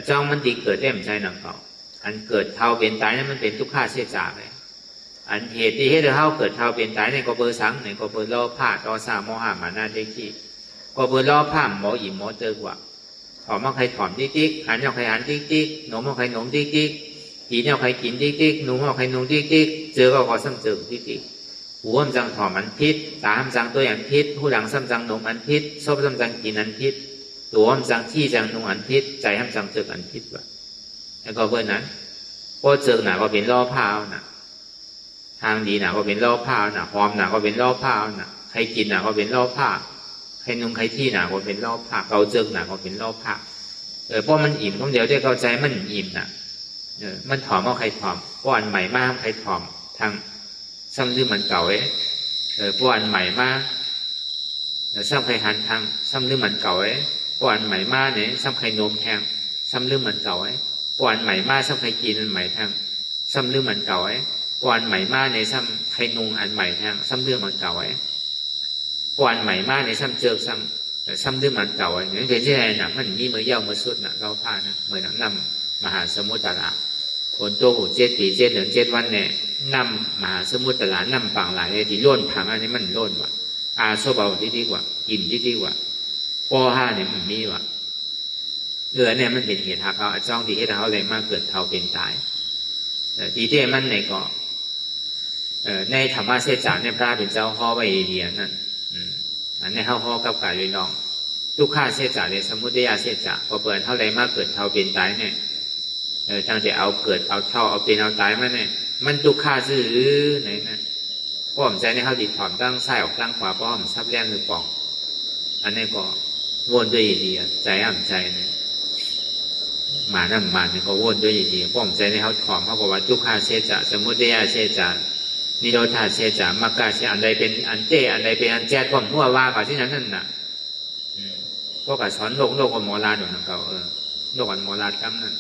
จ้องมันดีเกิดได้ไม่ใช่หนังเขาอันเกิดเท่าเป็นตายนั่นมันเป็นทุกข้าเสียจากเลยอันเหตุที่ให้เขาเกิดเท่าเป็นตายเนี่ยก็เบอร์สังเนี่ยก็เบอร์ล่อผ้าต่อสามโมหะมานาเด็กที่ก็เบอร์ล่อผ้าหมออิ่มหมอเจอกว่าถอมมาใครถอมติ๊กหันเอาใครหันติ๊กหนุ่มเอาใครหนุ่มติ๊กกินเอาใครกินติ๊กหนุ่มเอาใครหนุ่มติ๊กเจอก็ซ้ำเจอติ๊กหูมันจังถอมอันพิษตามันจังตัวอย่างพิษหูดังซ้ำจังหนุ่มอันพิษชอบซ้ำจังกินอันพิษตัวมันจังที่จังหนุ่มอันพิษใจมันจังเจออันพิษว่ะแล้วก็เพื่อนนั้นพอเจอหนาก็เป็นล่อผ้าน่ะทางดีหนาก็เป็นล่อผ้าน่ะหอมหนาก็เป็นล่อผ้าน่ะใครกินหนาก็เป็นล่อผ้าใครนุ่งใครที่หนาก็เป็นล่อผ้าเกาเจิงหนาก็เป็นล่อผ้าเพราะมันอิ่มต้องเดียวได้เข้าใจมันอิ่มน่ะมันถอมเอาใครถอมเพราะอันใหม่มากใครถอมทางซ้ำลืมมันเก่าเพราะอันใหม่มากซ้ำใครหันทางซ้ำลืมมันเก่าเพราะอันใหม่มากเนี่ยซ้ำใครโน้มแทงซ้ำลืมมันเก่าเพราะอันใหม่มากซ้ำใครกินอันใหม่ทางซ้ำลืมมันเก่าเพราะอันใหม่มากเนี่ยซ้ำใครนุ่งอันใหม่ทางซ้ำลืมมันเก่าเพราะอันใหม่มากเนี่ยซ้ำเจอซ้ำลืมมันเก่าเนี่ยเป็นที่ไหนน่ะมันมีมือเย่ามือสุดน่ะเราผ้านะเหมือนนำมหาสมุทรตระคนโตหู7 ปี7 เดือน7 วันเนี่ยนำมหาสมุทรตระนำปังหลายที่ล้นผังอันนี้มันล้นว่ะอาโซเบาที่ดีกว่ากินที่ดีกว่าปอห้าเนี่ยมันมีว่ะเนี่ยมันเป็นเหตุหักเอาจ้องที่ให้เราอะไรมากเกิดเท่าเป็นตายทีเดียมันในก็ในธรรมะเสจาในพระเป็นเจ้าห่อไว้เดียนั่นอันนี้ห่อกับกายเลยลองทุกข้าเสจาเลยสมุทัยเสจาพอเปิดเท่าไรมากเกิดเท่าเป็นตายเนี่ยตั้งแต่เอาเกิดเอาเท่าเอาเป็นเอาตายมาเนี่ยมันทุกข้าซื้อไหนนะพ่อผมใจในเขาดิดถอนตั้งซ้ายออกตั้งขวาพ่อผมซับแรงหรือปองอันนี้ก็วนด้วยดีใจอ่ำใจเนี่ยมานั่งมาเนี่ยก็วนด้วยดีพ่อผมใจในเขาถอนเขาบอกว่าทุกข้าเสจาสมุทัยเสจานิโรธาเสจามรรคเสจอันใดเป็นอันเจอันใดเป็นอันแจ๊ดพ่อผมว่าก่อนที่นั้นนั่นน่ะพวกกับสอนโลกกับหมอลาดของเขาโลกกับหมอลาดกำนั่น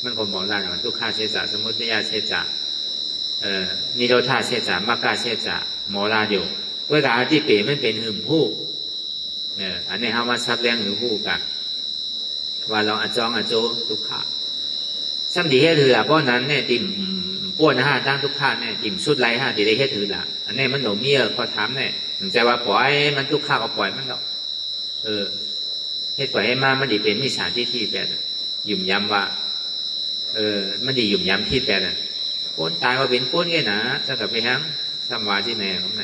มันคนหมอลาดของทุกข้าเสจาสมุทัยเสจานิโรธาเสจามรรคเสจาหมอลาดอยู่เวลาที่เป๋ไม่เป็นหึมผู้อันนี้เขามาซับแรงหึมผู้กันว่าเราอาจองอาโจทุกข้าซ้ำดีให้ถือเพราะนั้นเนี่ยติ่มป้วนห้าตั้งทุกข้าเนี่ยติ่มชุดไรห้าดีได้ให้ถือละอันนี้มันหนูเมียพอถามเนี่ยถึงใจว่าปล่อยมันทุกข้าก็ปล่อยมันแล้วเฮ็ดปล่อยให้มามันดีเป็นมิจฉาที่แปดยุ่มย้ำว่ามันดียุ่มย้ำที่แปดก้นตายว่าเป็นก้นแค่นะถ้ากับไปฮังทำวาที่ไหนของไหน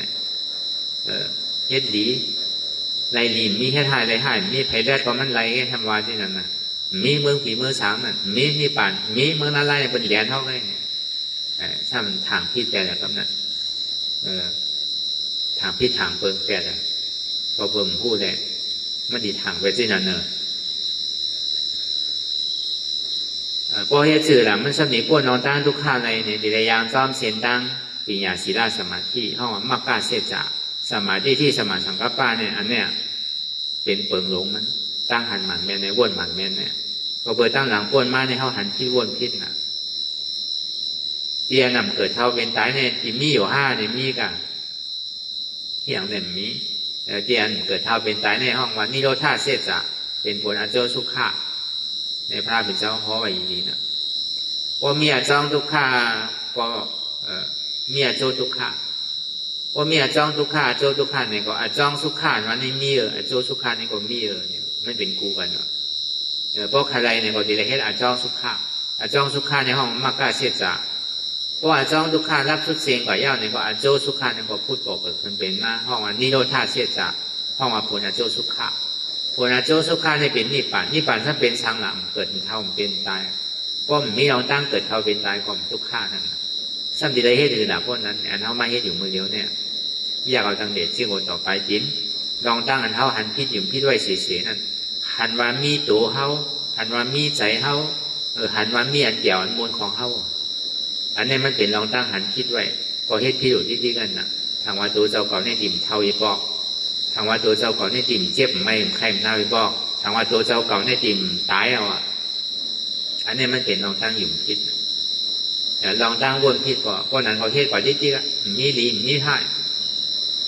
เฮ็ดดีไรลีมีแค่ทายไรให้มีไผ่แรดก็มันไรแค่ทำวาที่นั่นน่ะมีเมืองผีเมืองสามน่ะมีป่านมีเมืองอะไรเป็นเหรียญเท่าไงถ้ามันทางพิษแปดแบบนั้นทางพิษทางเปิงแปดพอเปิงพูดเลยมันดีทางไปที่นั่นเนอะพอเฮ็ดสื่อละมันสำนีพวกนอนตั้งทุกข้าในดิระยางซ้อมเสียนตั้งปิญญาศีลสมาธิห้องมักกะเสจาสมาธิที่สมาสังกัปปะเนี่ยอันเนี้ยเป็นเปิงหลงมันตั้งหันหมันแม่ในวนหมันแม่เนี่ยพอเปิดตั้งหลังป้วนมาในเขาหันที่วนพิษน่ะเตียนำเกิดเท่าเป็นตายเนี่ยที่มีอยู่5เนี่ยมีกันที่อย่างเนี่ยมี ที่อันเกิดเท่าเป็นตายในห้องว่านิโรธาเสสะเป็นผลอโจสุขะในพระพุทธเจ้าขอไว้อย่างนี้นะว่ามีอจองทุกขาก็มีอโจทุกขาว่ามีอจองทุกขาอโจทุกขาเนี่ยก็อจองสุขาวันนี้มีอโจสุขาเนี่ยก็มีเนี่ยไม่เป็นกูกันเนาะเพราะใครเนี่ยก็ดีเลยเฮ็ดอจองสุขาอจองสุขาในห้องมากกาเสสะเพราะอจองทุกขารับสุดเสียงกว่าเย้าเนี่ยก็อโจสุขาเนี่ยก็พูดบอกเกิดขึ้นเป็นมาห้องว่านิโรธาเสสะห้องว่าผลอโจสุขาผลอโจสุขาเนี่ยเป็นนิพพานนิพพานถ้าเป็นทางหลังเกิดเท่าเป็นตายก็มีเราตั้งเกิดเท่าเป็นตายของทุกข้านั่นซ้ำดีเลยเฮ็ดอื่นนะพวกนั้นอันเท่ามาเฮ็ดอยู่มือเดียวเนี่ยอยากเอาตังเด็ดที่คนต่อไปจิ้มลองตั้งอันเท่าหันพิษอยู่พิษไว้เสียนั่นหันว่ามีตัวเฮาหันว่ามีใจเฮาหันว่ามีอันเกี่ยวอันมวลของเฮาอันนี้มันเป็นลองตั้งหันพิษไว้ก็เฮ็ดพิษอยู่ที่กันน่ะทางว่าตัวเจ้าเก่าในติ่มเท่าอีบอกทางว่าตัวเจ้าเก่าในติ่มเจ็บไม่ใครเท่าอีบอกทางว่าตัวเจ้าเก่าในติ่มตายเอาอันนี้มันเป็นลองตั้งอยู่พิษลองตั้งวนพิษก็นั้นเขาเทศกว่าที่ก็มีดีมีท่าย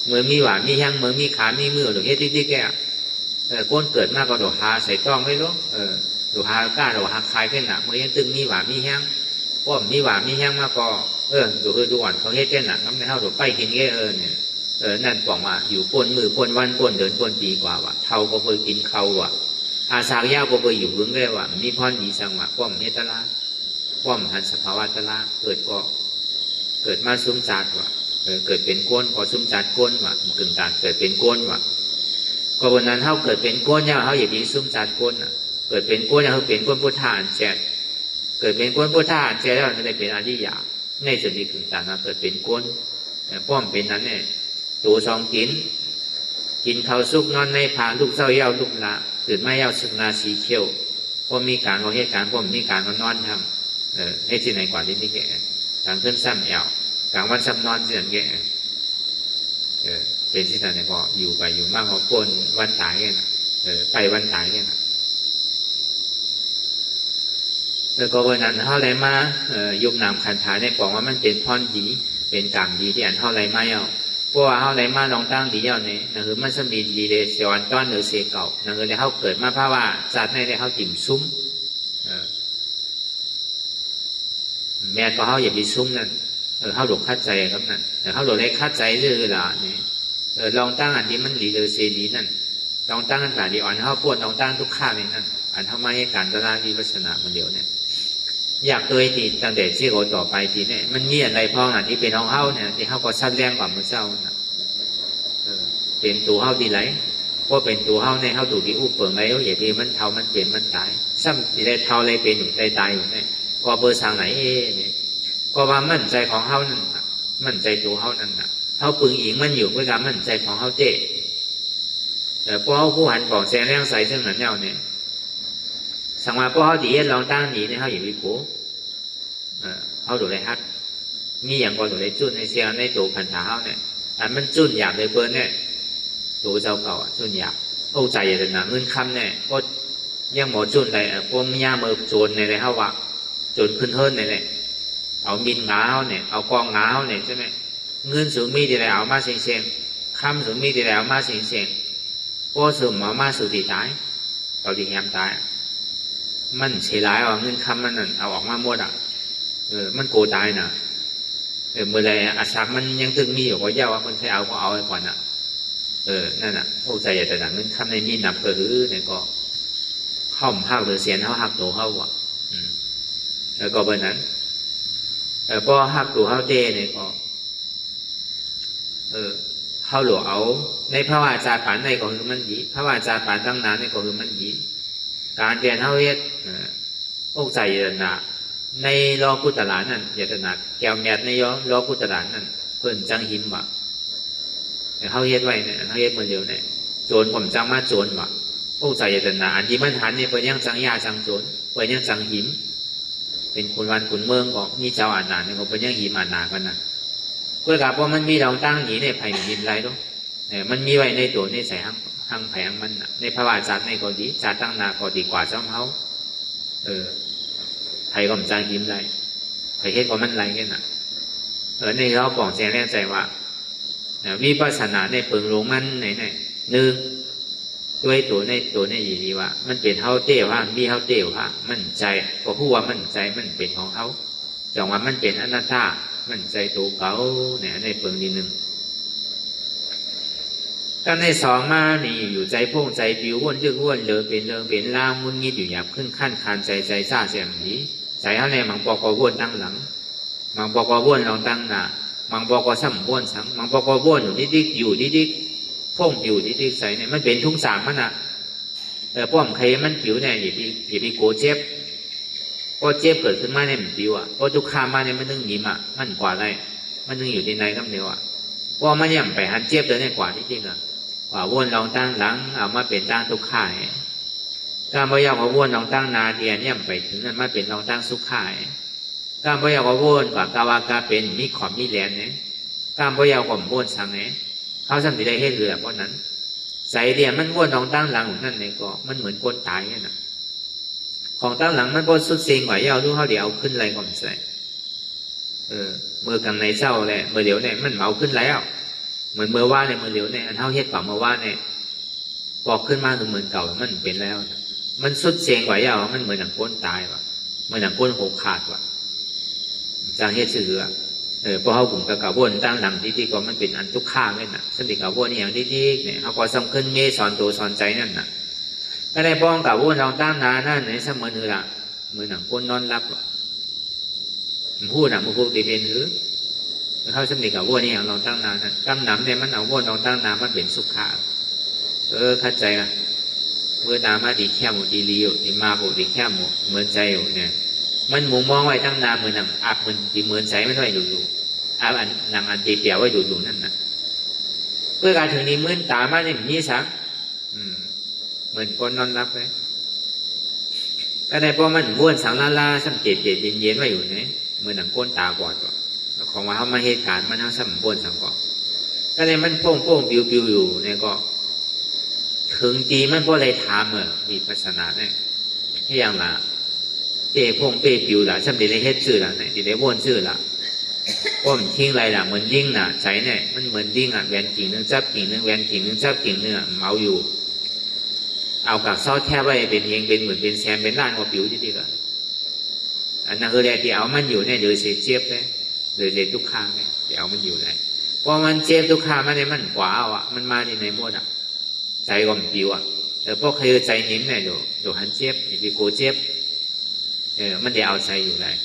เมื่อมีหวานมีแห้งเมื่อมีขามีมือหรือเฮ็ดที่แก่ก้นเกิดมากก็ดอกหาใส่ต้องไม่รู้ดอกหากล้าดอกหาคลายขึ้นหนักเมื่อยังตึงมีหวานมีแห้งก็มีหวานมีแห้งมากก็ดูอ่อนเขาเฮ็ดแก่หนักทำให้เท่าดอกไปกินแก่เนี่ยนั่นบอกว่าอยู่ปนมือปนวันปนเดินปนปีกว่าว่ะเท่าก็เคยกินเขาว่ะอาสากยาวก็เคยอยู่หึงได้ว่ะมีพรดีสังว่ะป้อมเฮตละป้อมหันสภาวะตละเกิดก็เกิดมาซุ้มจัดว่ะเกิดเป็นก้นพอซุ้มจัดก้นว่ะกึ่งการเกิดเป็นก้นว่ะก็วันนั้นเขาเกิดเป็นก้นเนี่ยเขาอย่าดีซุ้มจัดก้นอ่ะเกิดเป็นก้นเนี่ยเขาเป็นก้นพุทธาอันแจกเกิดเป็นก้นพุทธาอันแจกแล้วเขาได้เป็นอริยะในส่วนที่กึ่งการเกิดเป็นก้นป้อมเป็นนั้นเนี่ยตัวซองกินข้าวสุกนอนในผาลูกเศร้าเย้าลูกละตื่นไม่เย้าสึกนาสีเขียวพอมีการเขาเหตุการณ์พอมีการนอนทำให้ที่ไหนกว่าที่นี่แก่การขึ้นซ้ำแอวกลางวันซ้ำนอนที่นั่นแก่เป็นที่ไหนก็อยู่ไปอยู่มากเขาปนวันตายแก่น่ะไปวันตายแก่น่ะแล้วก็วันนั้นเท่าไรมายุบนำคันถาในบอกว่ามันเป็นพรดีเป็นกรรมดีที่อันเท่าไรมาเอาเพราะว่าเท่าไรมาลองตั้งดีเอาเนี่ยนั่นคือมันสมีดีเลยเสียวันต้อนหรือเสียเก่านั่นคือเขาเกิดมาเพราะว่าจัดในเขาติ่มซุ้มแม่ก็เขาอย่าไปซุ้มนั่นเขาหลงคัดใจครับนั่นเขาหลงได้คัดใจเรื่อยๆนี่ลองตั้งอันนี้มันดีเลยเสียดีนั่นลองตั้งอันต่างดีอ่อนเขาปวดลองตั้งทุกข้าเลยนั่นอันทำไมให้การตระวิปัสสนามันเดียวเนี่ยอยากเคยตีตั้งแต่ที่โอต่อไปทีเนี่ยมันมีอะไรพ้องอันที่เป็นของเขาเนี่ยที่เขาก็ชัดแรงกว่ามือเจ้าน่ะเป็นตัวเขาดีไรก็เป็นตัวเขาในเขาถูกที่อุปเปิงไรเขาอย่าที่มันเท่ามันเปลี่ยนมันตายซ้ำที่ได้เท่าไรเป็นอยู่ได้ตายอยู่เนี่ยก็เบอร์ทางไหนเนี่ยก็ว่ามั่นใจของเขานั่นมั่นใจตัวเขานั่นน่ะเขาปึงอิงมันอยู่เพื่อการมั่นใจของเขาเจ๊แต่พอเขาผู้หันบอกแสงแรงใสซึ่งนั้นแนวเนี่ยสังมาพอเขาดีลองตั้งดีเนี่ยเขาอยู่วิโก้เขาดูเลยฮัทมีอย่างก่อนดูเลยจุดในเสียงในตัวพันธะเขาเนี่ยอันมันจุดอยากเลยเปิ้ลเนี่ยตัวเจ้าเก่าจุดอยากเข้าใจอย่างนั้นเงินคำเนี่ยก็ยังหมอจุดเลยพวกมียาเมื่อโจรในเลยเขาว่าโจรขึ้นเฮิร์นในเลยเอามินงาเขาเนี่ยเอากองงาเขาเนี่ยใช่ไหมเงินสูงมีที่ไหนเอามาเสียงคำสูงมีที่ไหนเอามาเสียงพอสูงเอามาสู่ที่ตายเอาที่แหมตายมันเสียหลายเอาเงินคำมันนั่นเอาออกมาหมดอ่ะมันโกตายน่ะเมื่อไรอาชักมันยังตึงมีอยู่ก็ย่าว่ามันใช้เอาก็เอาไว้ก่อนอ่ะนั่นน่ะเข้าใจแต่หนังเงินคำในมีหนับก็คือเนี่ยก็เข้าหักหรือเสียนเขาหักตัวเขาอ่ะแล้วก็เบอร์นั้นพอหักตัวเขาเจเนี่ยก็เขาหลวงเอาในพระวาจาปานในก็คือมันดีพระวาจาปานตั้งนานในก็คือมันดีการเรียนเท่าเฮ็ดอกใจยตนาในโลกุตระนั่นยตนาแก้วแมทในโลกุตระนั่นเพิ่นจังหิมว่ะเขาเฮ็ดไว้เนี่ยเขาเฮ็ดมือเดียวเนี่ยโจรผมจังมาโจรว่ะอกใจยตนาอันที่มันหันเนี่ยเพิ่นยังจังยาจังโจรเพิ่นยังจังหิมเป็นคนวันขุนเมืองก็มีเจ้าอาณาเนี่ยก็เพิ่นยังหิมอาณากันนะเพื่อกับว่ามันมีเราตั้งหนีในไผ่หินไรด้วยมันมีไว้ในตัวในใส่หังแผงมันในพระวาจาในก็ดีจาตั้งนาก็ดีกว่าเจ้าเขาไผ่ก็มันจางหิมไรไผ่เฮ็ดก็มันไรกันน่ะในเขาบอกแจ้งแรงใจว่าวิปัสสนาในเปิงลงมันใน หนึ่งด้วยตัวในอยู่ดีว่ามันเป็นเฮาเต้ว่ามีเฮาเต้ว่ามั่นใจก็พูดว่ามั่นใจมันเป็นของเขาจังว่ามันเป็นอนัตตามั่นใจตัวเขาเนี่ยในเปิงดีหนึ่งก็ในสองมานี่อยู่ใจพุ่งใจปิวว่นยึกว่นเลือเป็นเลือเป็นล่างมุนงี้อยู่หยาบขึ้นขั้นคานใจซ่าเสียงนี้ใจเขาในมังปอกว่นตั้งหลังมังปอกว่นลองตั้งหน้ามังปอกซ้ำว่นสังมังปอกว่นอยู่ดิ๊กอยู่ดิ๊กพุ่งอยู่ดิ๊กใส่เนี่ยมันเป็นทุ่งสามมันอะป้อมใครมันปิวเนี่ยอย่าไปโกเจ็บพอเจ็บเกิดขึ้นมาเนี่ยมันปิวอ่ะพอทุกข้ามมาเนี่ยมันนึงหนีมามันกว่าไรมันนึงอยู่ในในคำเดียวอ่ะว่ามันยังไปหันเจ็บเลยเนี่ยกว่าที่จริงอ่ะกว่าว่นลองตั้งหลังเอามาเป็นตั้งทุกข่ายการพยายามว่นลองตั้งนาเดียเนี่ยไปถึงนั้นมาเป็นลองตั้งสุขข่ายการพยายามว่นกว่ากาวากาเป็นมีขอบมีแหลนเนี่ยการพยายามว่นสังเนี่ยเขาสัมผัสได้ให้เรือเพราะนั้นใส่เดียมันว่นลองตั้งหลังนั่นเนี่ยก็มันเหมือนคนตายเนี่ยนะของตั้งหลังมันก็สุดเสียงกว่าเย้าดูเขาเดี๋ยวเอาขึ้นอะไรก่อนใส่มือกันในเศร้าแหละมือเดี๋ยวเนี่ยมันเมาขึ้นแล้วเหมือนเมื่อว่าเนี่ยมือเดี๋ยวเนี่ยอันเท่าเฮ็ดกว่าเมื่อว่าเนี่ยปอกขึ้นมาคือเหมือนเก่ามันเป็นแล้วมันสุดเสียงกว่าเย้ามันเหมือนหนังก้นตายว่ะเหมือนหนังก้นหกขาดว่ะจางเฮ็ดเสือพอเขากลุ่มกับกาวนตั้งหลังที่ก็มันเป็นอันทุกข้างเลยน่ะสติกาวนนี่อย่างที่เนี่ยเขาก็สำคัญเมสอนตัวสอนใจนั่นน่ะก็ได้ป้องกับวนลองตั้งนานั่นในเสมอเนื้อมือหนังก้นนอนรับพูดน่ะมือพูดตีเป็นหรือเขาสำนึกกับวนนี่อย่างลองตั้งนานั่นกำหนำเนี่ยมันเอาวนลองตั้งนามันเป็นสุขาเข้าใจอ่ะเมื่อตามาดีแค่หมดดีลีอยู่ดีมาบุดีแค่หมดเหมือนใจอยู่เนี่ยมันหมุนมองไว้ตั้งนามือหนังอับมันดีเหมือนใจไม่ไว้อยู่อับอันหนังอันตีเปียไว้อยู่นั่นน่ะเพื่อการถึงนี้มือตามาเนี่ยมีสังเหมือนคนนอนรับเลยก็ได้เพราะมันบ้วนสังลาสังเกตเย็นไว้อยู่เนี่ยเหมือนหนังก้นตาบอดของว่าเขามาเหตุการณ์มันทั้งสัมบ้วนสังก่อนก็ได้มันโป้งปิวอยู่เนี่ยก็ถึงตีมันเพราะอะไรถามมีปัสนาเนี่ยที่อย่างละเป้พงเป้ปิวละสัมเด็จได้เฮ็ดชื่อละเนี่ยที่ได้บ้วนชื่อละว่ามันทิ้งอะไรล่ะเหมือนดิ้งน่ะใจเนี่ยมันเหมือนดิ้งอ่ะแหวนกิ่งนึงจับกิ่งนึงแหวนกิ่งนึงจับกิ่งนึงเมาอยู่เอากับซอสแค่ไว้เป็นเองเป็นเหมือนเป็นแซมเป็นล้านกว่าผิวที่ดีกว่าอันนั้นคือแรกที่เอามันอยู่เนี่ยเดือดเสียเจี๊ยบเลยเดือดเสียทุกข้างเลยที่เอามันอยู่เลยพอมันเจี๊ยบทุกข้างมันเนี่ยมันกว่าอ่ะมันมาที่ในหมดอ่ะใจก็มันผิวอ่ะแต่พวกใครใจนิ่มเนี่ยโดหันเจี๊ยบอีกโกเจี๊ยบมันจะเอาใจอยู่เลย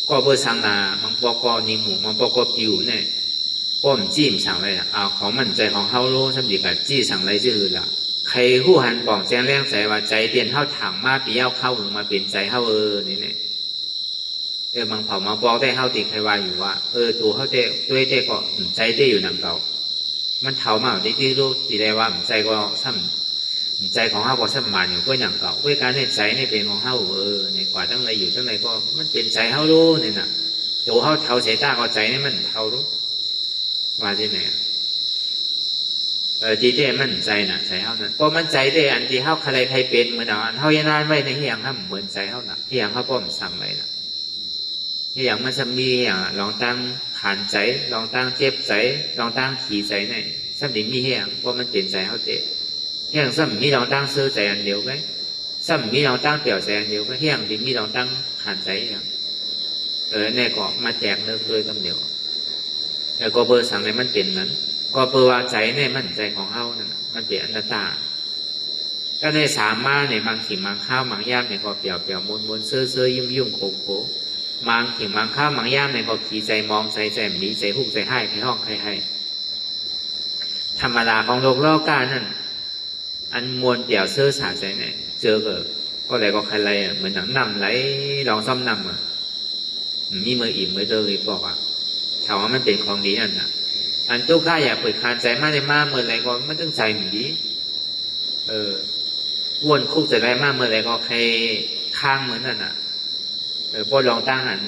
ก็เบอร์สังนามันปอกนิ่มหมูมันปอกผิวเนี่ยป้อมจี้มสั่งเลยเอาของมันใจของเขารู้สำดีกับจี้สั่งอะไรชื่อละใครผู้หันปองแจ้งแรงใจว่าใจเปลี่ยนเท่าถังมาปีเย้าเข้าถึงมาเปลี่ยนใจเข้านี่เนี่ยบางเผ่ามาบอกได้เข้าติใครว่าอยู่ว่าตัวเขาเต้ด้วยเต้ก็ใจเต้อยู่นำเก่ามันเท่ามาที่รู้ตีได้ว่าใจก็ซ้ำใจของเขาก็ซ้ำมันอยู่ก็อย่างเก่าด้วยการให้ใจนี่เป็นของเขาเนี่ยกว่าทั้งไรอยู่ทั้งไรก็มันเป็นใจเขารู้เนี่ยนะตัวเขาเท่าใจตาก็ใจนี่มันเท่ารู้ว่าที่ไหนที่เต้มั่นใจน่ะใจเขาน่ะพอมันใจเต้อันที่เขาใครเป็นเหมือนเอาเขายานานไว้ในเฮียงเขาเหมือนใจเขาน่ะเฮียงเขาป้อมซ้ำไว้น่ะเฮียงมันจะมีอย่างลองตั้งขานใจลองตั้งเจ็บใจลองตั้งขี่ใจเนี่ยซ้ำดิมีเฮียงเพราะมันเป็นใจเขาเต้เฮียงซ้ำมีลองตั้งซื้อใจอันเดียวไหมซ้ำมีลองตั้งเปี่ยวใจอันเดียวไหมเฮียงดิมีลองตั้งขานใจอย่างเนี่ยก็มาแจกเนื้อเลยคำเดียวแล้วก็เบอร์สั่งในมันเป็นนั้นก็เบอร์ว่าใจเนี่ยมันใจของเฮานั่นมันเป็นอนัตตาก็ในสามมาเนี่ยมังขิงมังข้าวมังย่ามเนี่ยก็เปี่ยวมนเสื้อยุ่มโคมังขิงมังข้าวมังย่ามเนี่ยก็ขี่ใจมองใจหมีใจฮุกใจให้ใครห้องใครให้ธรรมดาของโลกโลกานั่นอันมวลเปี่ยวเสื้อสาใจเนี่ยเจอก็อะไรก็ใครอะไรเหมือนหนังนำไหลลองซ่อมนำมีมืออิ่มมือเจอเลยบอกว่าถามว่ามันเป็นของดีนั่นน่ะอันตู้ข้าอยากเปิดคานใจมากเลยมากเมื่อไรก็มันต้องใจหนีวนคุกใจไรมากเมื่อไรก็ใครข้างเหมือนนั่นน่ะพอลองตั้งหัน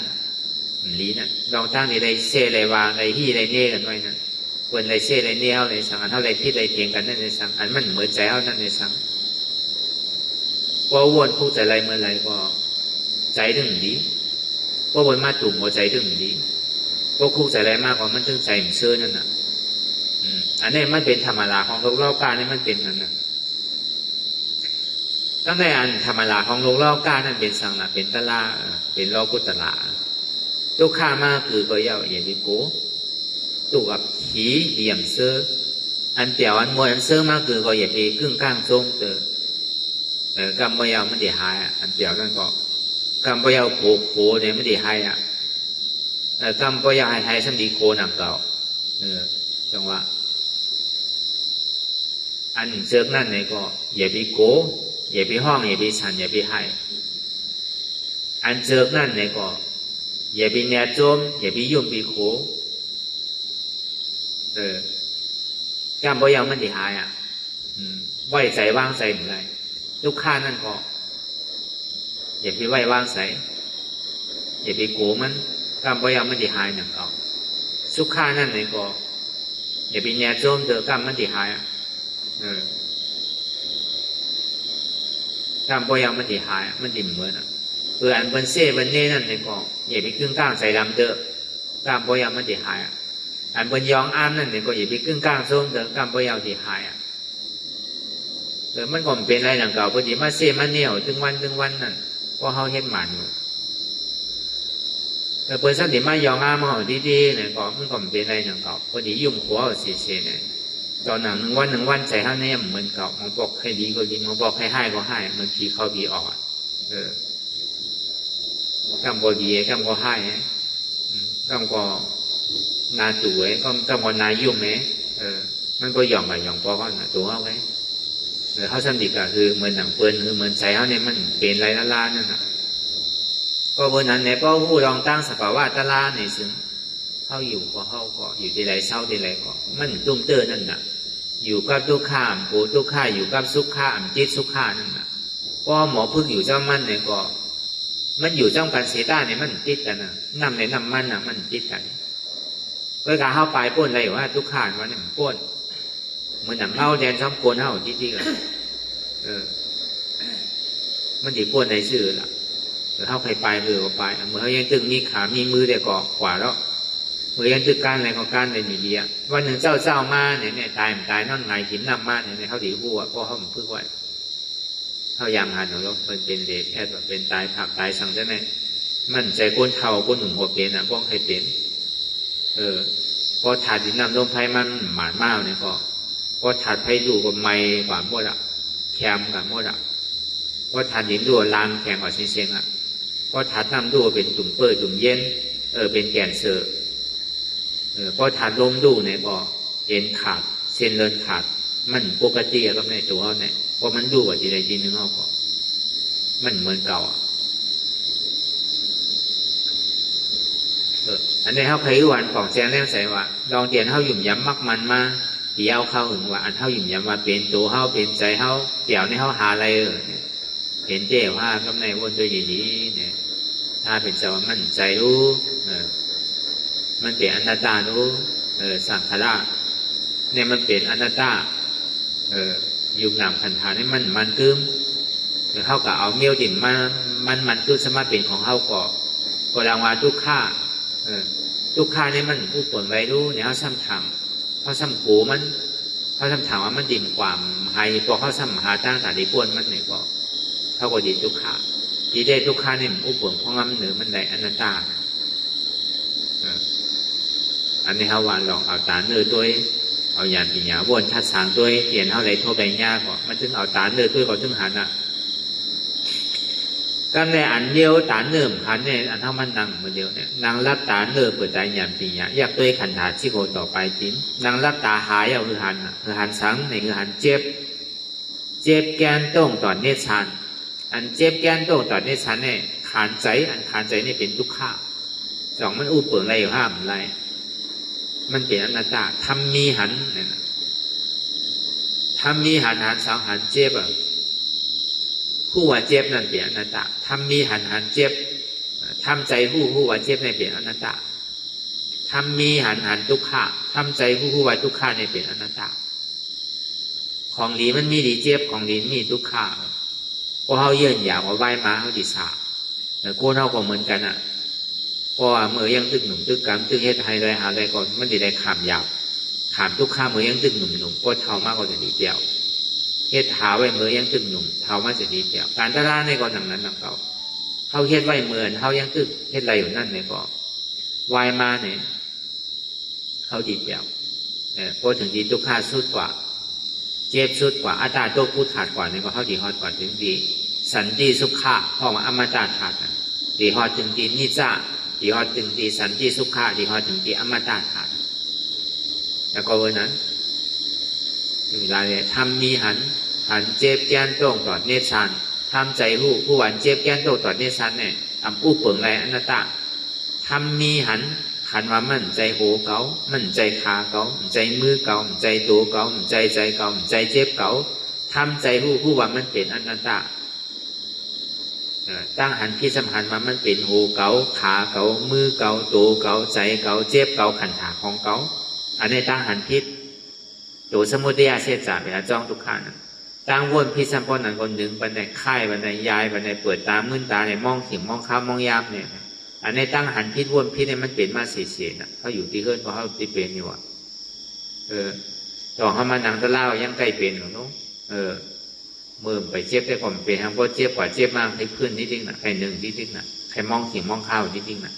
ลีน่ะลองตั้งในไรเซ่ไรวางไรฮี่ไรเน่กันไว้นั่นควรไรเซ่ไรเน่เท่าไรสังอันเท่าไรพิษไรเทียงกันนั่นในสังอันมันเหมือนใจเท่านั้นในสังพอวนคุกใจไรเมื่อไรก็ใจถึงดีพอวนมาตุ่มหัวใจถึงดี พวกคุกใส่อะไรมากกว่ามันถึงใส่เชื้อนั่นน่ะอันนี้มันเป็นธรรมดาของโลกรอบกานี่มันเป็นนั่นน่ะตั้งแต่อันธรรมดาของโลกรอบกานั่นเป็นสังนะเป็นตะลาเป็นโลกุตละทุกข้ามากคือก็要也比古ตุกับผีเหลี่ยมเสื้ออันเตี่ยวอันมวยอันเสื้อมากคือก็也比更刚中的กำบ่ยาวมันได้หายอันเตี่ยวนั่นก็กำบ่ยาวโผเนี่ยมันได้หายกำบ่ยาวหายสัมดีโคหนักเก่าจังหวะอันเสื้อนั่นเนี่ยก็也比古也比ห้อง也比ฉัน也比หายอันเสื้อนั่นเนี่ยก็也比แนจม也比ยุ่ม比โคกำบ่ยาวมันได้หายไว้ใจวางใจเหมือนไรทุกข้านั่นก็อย่าไปไว้วางใส่อย่าไปโกมันกรรมพยายามมันจะหายหนังเก่าทุกข้านั่นเลยก็อย่าไปแย่โจมเถอะกรรมมันจะหายกรรมพยายามมันจะหายมันจะเหมือนอันเป็นเซ่เป็นเน่นั่นเลยก็อย่าไปกึ่งกลางใส่ลำเถอะกรรมพยายามมันจะหายอันเป็นยองอ้ามนั่นเลยก็อย่าไปกึ่งกลางโจมเถอะกรรมพยายามจะหายมันก็เป็นอะไรหนังเก่าพอดีมาเซ่มาเหนียวถึงวันนั่นเพราะเขาเฮ็ดหมันอยู่เปิดสักทีมายองอ้ามาหอดีๆเนี่ยก็มันก็เป็นอะไรหนังเก่าพอดียุ่มหัวเสียเนี่ยตอนหนึ่งวันใส่ข้าวเนี่ยเหมือนเก่ามันบอกให้ดีก็ดีมันบอกให้ก็ให้มันผีเข้าผีออกกำก็ดีกำก็ให้กำก็นาตุ๋ยกำก็นายุ่มเนี่ยมันก็หย่องไปหย่องพอก็หนาตัวเอาไว้เขาสันติกะคือเหมือนหนังเปิ้ลคือเหมือนใจเขาเนี่ยมันเป็นไรละนั่นน่ะก็บนนั้นเนี่ยก็ผู้ลองตั้งสภาวะตะลาในซึ่งเขาอยู่ก็เขาก็อยู่ที่ไรเศร้าที่ไรก็มันตุ้มเตอร์นั่นน่ะอยู่กับทุกข้ามโผทุกข้าอยู่กับสุขข้ามจิตสุขข้านั่นน่ะก็หมอพึ่งอยู่เจ้ามันเนี่ยก็มันอยู่เจ้ากันเสต้าเนี่ยมันติดกันน่ะน้ำในน้ำมันน่ะมันติดกันเวลาเข้าไปป้นอะไรว่าทุกข้ามันเนี่ยป้นเหมือนหนังเล่าแดนซ้ำโกนเท่าที่กันมันดีป้วนในชื่อล่ะเท่าใครไปมือก็ไปเมื่อเขายังตึงมีขามีมือแต่ก่อกว่าแล้วเมื่อยังตึกการอะไรก็การในมีเดียวันหนึ่งเจ้ามาเนี่ยตายนั่นไงหินนำมาเนี่ยเขาดีหัวก็เขาพึ่งไว้เขายามหันของเราเป็นเดชแค่แบบเป็นตายผักตายสั่งได้ไหมมันใจก้นเท่าก้นหนุ่มหัวเป็นป้องใครเป็นพอถาดหินนำลมไฟมันหมานมากเนี่ยก็พอถัดไปดูกับไม้หวานหมดแคมกับหมดพอถัดหินดูลางแข็งกว่าเชียงพอถัดน้ำดูเป็นตุ่มเปิดตุ่มเย็นเป็นแกนเสือพอถัดลมดูเนี่ยก็เอ็นขาดเส้นเลือดขาดมันปกติก็ในตัวเขาเนี่ยพอมันดูว่าทีใดทีหนึ่งเขาก็มันเหมือนเก่าอันนี้เขาเคยวันของแซงแรงใส่ว่าลองเตียนเขาหยุ่มย้ำมักมันมาเดี่ยวเข้าถึงว่าอันเท่าหยุ่มย้ำว่าเป็นตัวเขาเป็นใจเขาเดี่ยวในเขาหาอะไรเห็นเจ้าว่าก็ในวนตัวอย่างนี้เนี่ยถ้าเป็นใจว่ามันใจรู้มันเป็นอนัตตารู้สังขารเนี่ยมันเป็นอนัตตายุคหนามขันธานี่มันกึมเขาก็เอาเมียวดิ่มมันคือสมาเป็นของเขาก็รางวัลทุกข้าทุกข้านี่มันผู้ผลไว้รู้เนี่ยเขาซ้ำทำเขาซ้ำกูมันเขาซ้ำถามว่ามันดิ่มความให้พอเขาซ้ำหาตั้งแต่ดีป่วนมันเนี่ยก็เขาก็ดีทุกข้าดีได้ทุกข้านี่ผู้ผลของมันเหนือมันได้อนัตตาอันนี้เขาว่าลองเอาตาเนื้อตัวเอาอย่างปีหยาวนทัดสางตัวเปลี่ยนเขาเลยโทรไปยากกว่ามันถึงเอาตาเนื้อตัวก็ถึงหันก็ในอันเดียวตาเนื้อหันเนี่ยอันเท่ามันนั่งมือเดียวเนี่ยนางรับตาเนื้อเปิดใจอย่างปีหยาอยากตัวขันถาชิโกต่อไปจิ้นนางรับตาหายเอาคือหันสังในคือหันเจ็บแกนต้งต่อเนชันอันเจ็บแกนต้งต่อเนชันเนี่ยขานใจอันขานใจนี่เป็นทุกข้าสองมันอู้เปิดอะไรอยู่ห้ามอะไรมันเป็นอนัตตาทำมีหันเนี่ยทำมีหันสองหันเจ็บผู้ว่าเจ็บนั่นเป็นอนัตตาทำมีหันเจ็บทำใจผู้ว่าเจ็บในเป็นอนัตตาทำมีหันทุกข้าทำใจผู้ว่าทุกข้าในเป็นอนัตตาของดีมันมีดีเจ็บของดีมีทุกข้าพอเขาเยื่นอยากว่าใบมาเขาดิสาแต่โกนเขาก็เหมือนกัน เพราะว่ามือยังตึกหนุ่มตึกกำตึกเฮ็ดไฮเลยหาอะไรก่อนมันจะได้ขามยาวขามทุกข้ามือยังตึกหนุ่มก็เท่ามากกว่าจะดีเดียวเฮ็ดหาไว้มือยังตึกหนุ่มเท่ามากจะดีเดียวการตลาดในก่อนหนังนั้นหนังเก่าเขาเฮ็ดไว้เหมือนเขายังตึกเฮ็ดอะไรอยู่นั่นในก่อนวายมาเนี่ยเขาดีเดียวพอถึงดีทุกข้าสุดกว่าเจ็บสุดกว่าอัตตาตัวพูดขาดกว่านี่ก็เขาดีฮอดกว่าถึงดีสันติสุขะเพราะว่าอมตะขาดดีฮอดถึงดีนิจาดีฮอดถึงดีสันติสุขะดีฮอดถึงดีอมตะขาดแล้วก็วันนั้นเวลาเนี่ยทำมีหันเจ็บแก้นตรงต่อเนชันทำใจผู้หวานเจ็บแก้นตรงต่อเนชันเนี่ยทำผู้เปิงไรอนัตตาทำมีหันว่ามันใจโหเก่ามันใจขาเก่ามันใจมือเก่ามันใจตัวเก่ามันใจเก่ามันใจเจ็บเก่าทำใจผู้ว่ามันเป็นอนัตตาตั้งหันที่สำคัญว่ามันเป็นโหเก่าขาเก่ามือเก่าตัวเก่าใจเก่าเจ็บเก่าขันถาของเก่าอันนี้ตั้งหันพิษตัวสมุทัยเสียจ่าเป็นจ้องทุกขันตั้งวนพิษสัมพันธ์นั้นคนหนึ่งบันไดไข่บันไดยายบันไดเปิดตามื่นตาในมองถิ่มมองข้ามมองยามเนี่ยอันนี้ตั้งหันพิษวนพิษเนี่ยมันเป็นมาเสียๆเขาอยู่ที่เฮือนเพราะเขาที่เป็นอยู่ต่อเขามาหนังตะเล่ายังใกล้เป็นหรอเนาะมือไปเจ็บได้ก่อนเป็นทั้งพอเจ็บกว่าเจ็บมากให้เพื่อนนิดนึงนะใครหนึ่งนิดนึงนะใครมองถิ่มมองข้าวนิดนึงนะ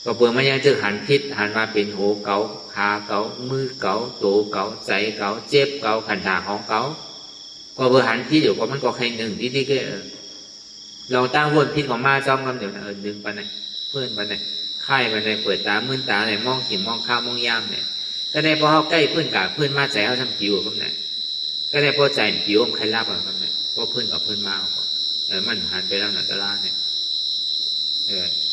ก็เปิดมันยังจะหันพิษหันมาเป็นโหเก่าขาเก่ามือเก่าตัวเก่าใจเก่าเจ็บเก่าขันถาของเก่าก็เปิดหันพิษอยู่ก็มันก็ใครหนึ่งนิดนึงก็เราตั้งวนพิษของมาจ้องกันเดี๋ยวนะหนึ่งไปไหนเพื่อนไปไหนไข่ไปไหนเปิดตามื่นตาไหนมองถิ่มมองข้าวมองยามเนี่ยก็ได้พอเขาใกล้เพื่อนกับเพื่อนมาใจเขาทำผิวก็ไหนก็ได้พอใจผิวใครรับก็ไหนเพราะเพื่อนกับเพื่อนมามันหันไปแล้วหนักตลาดเนี่ย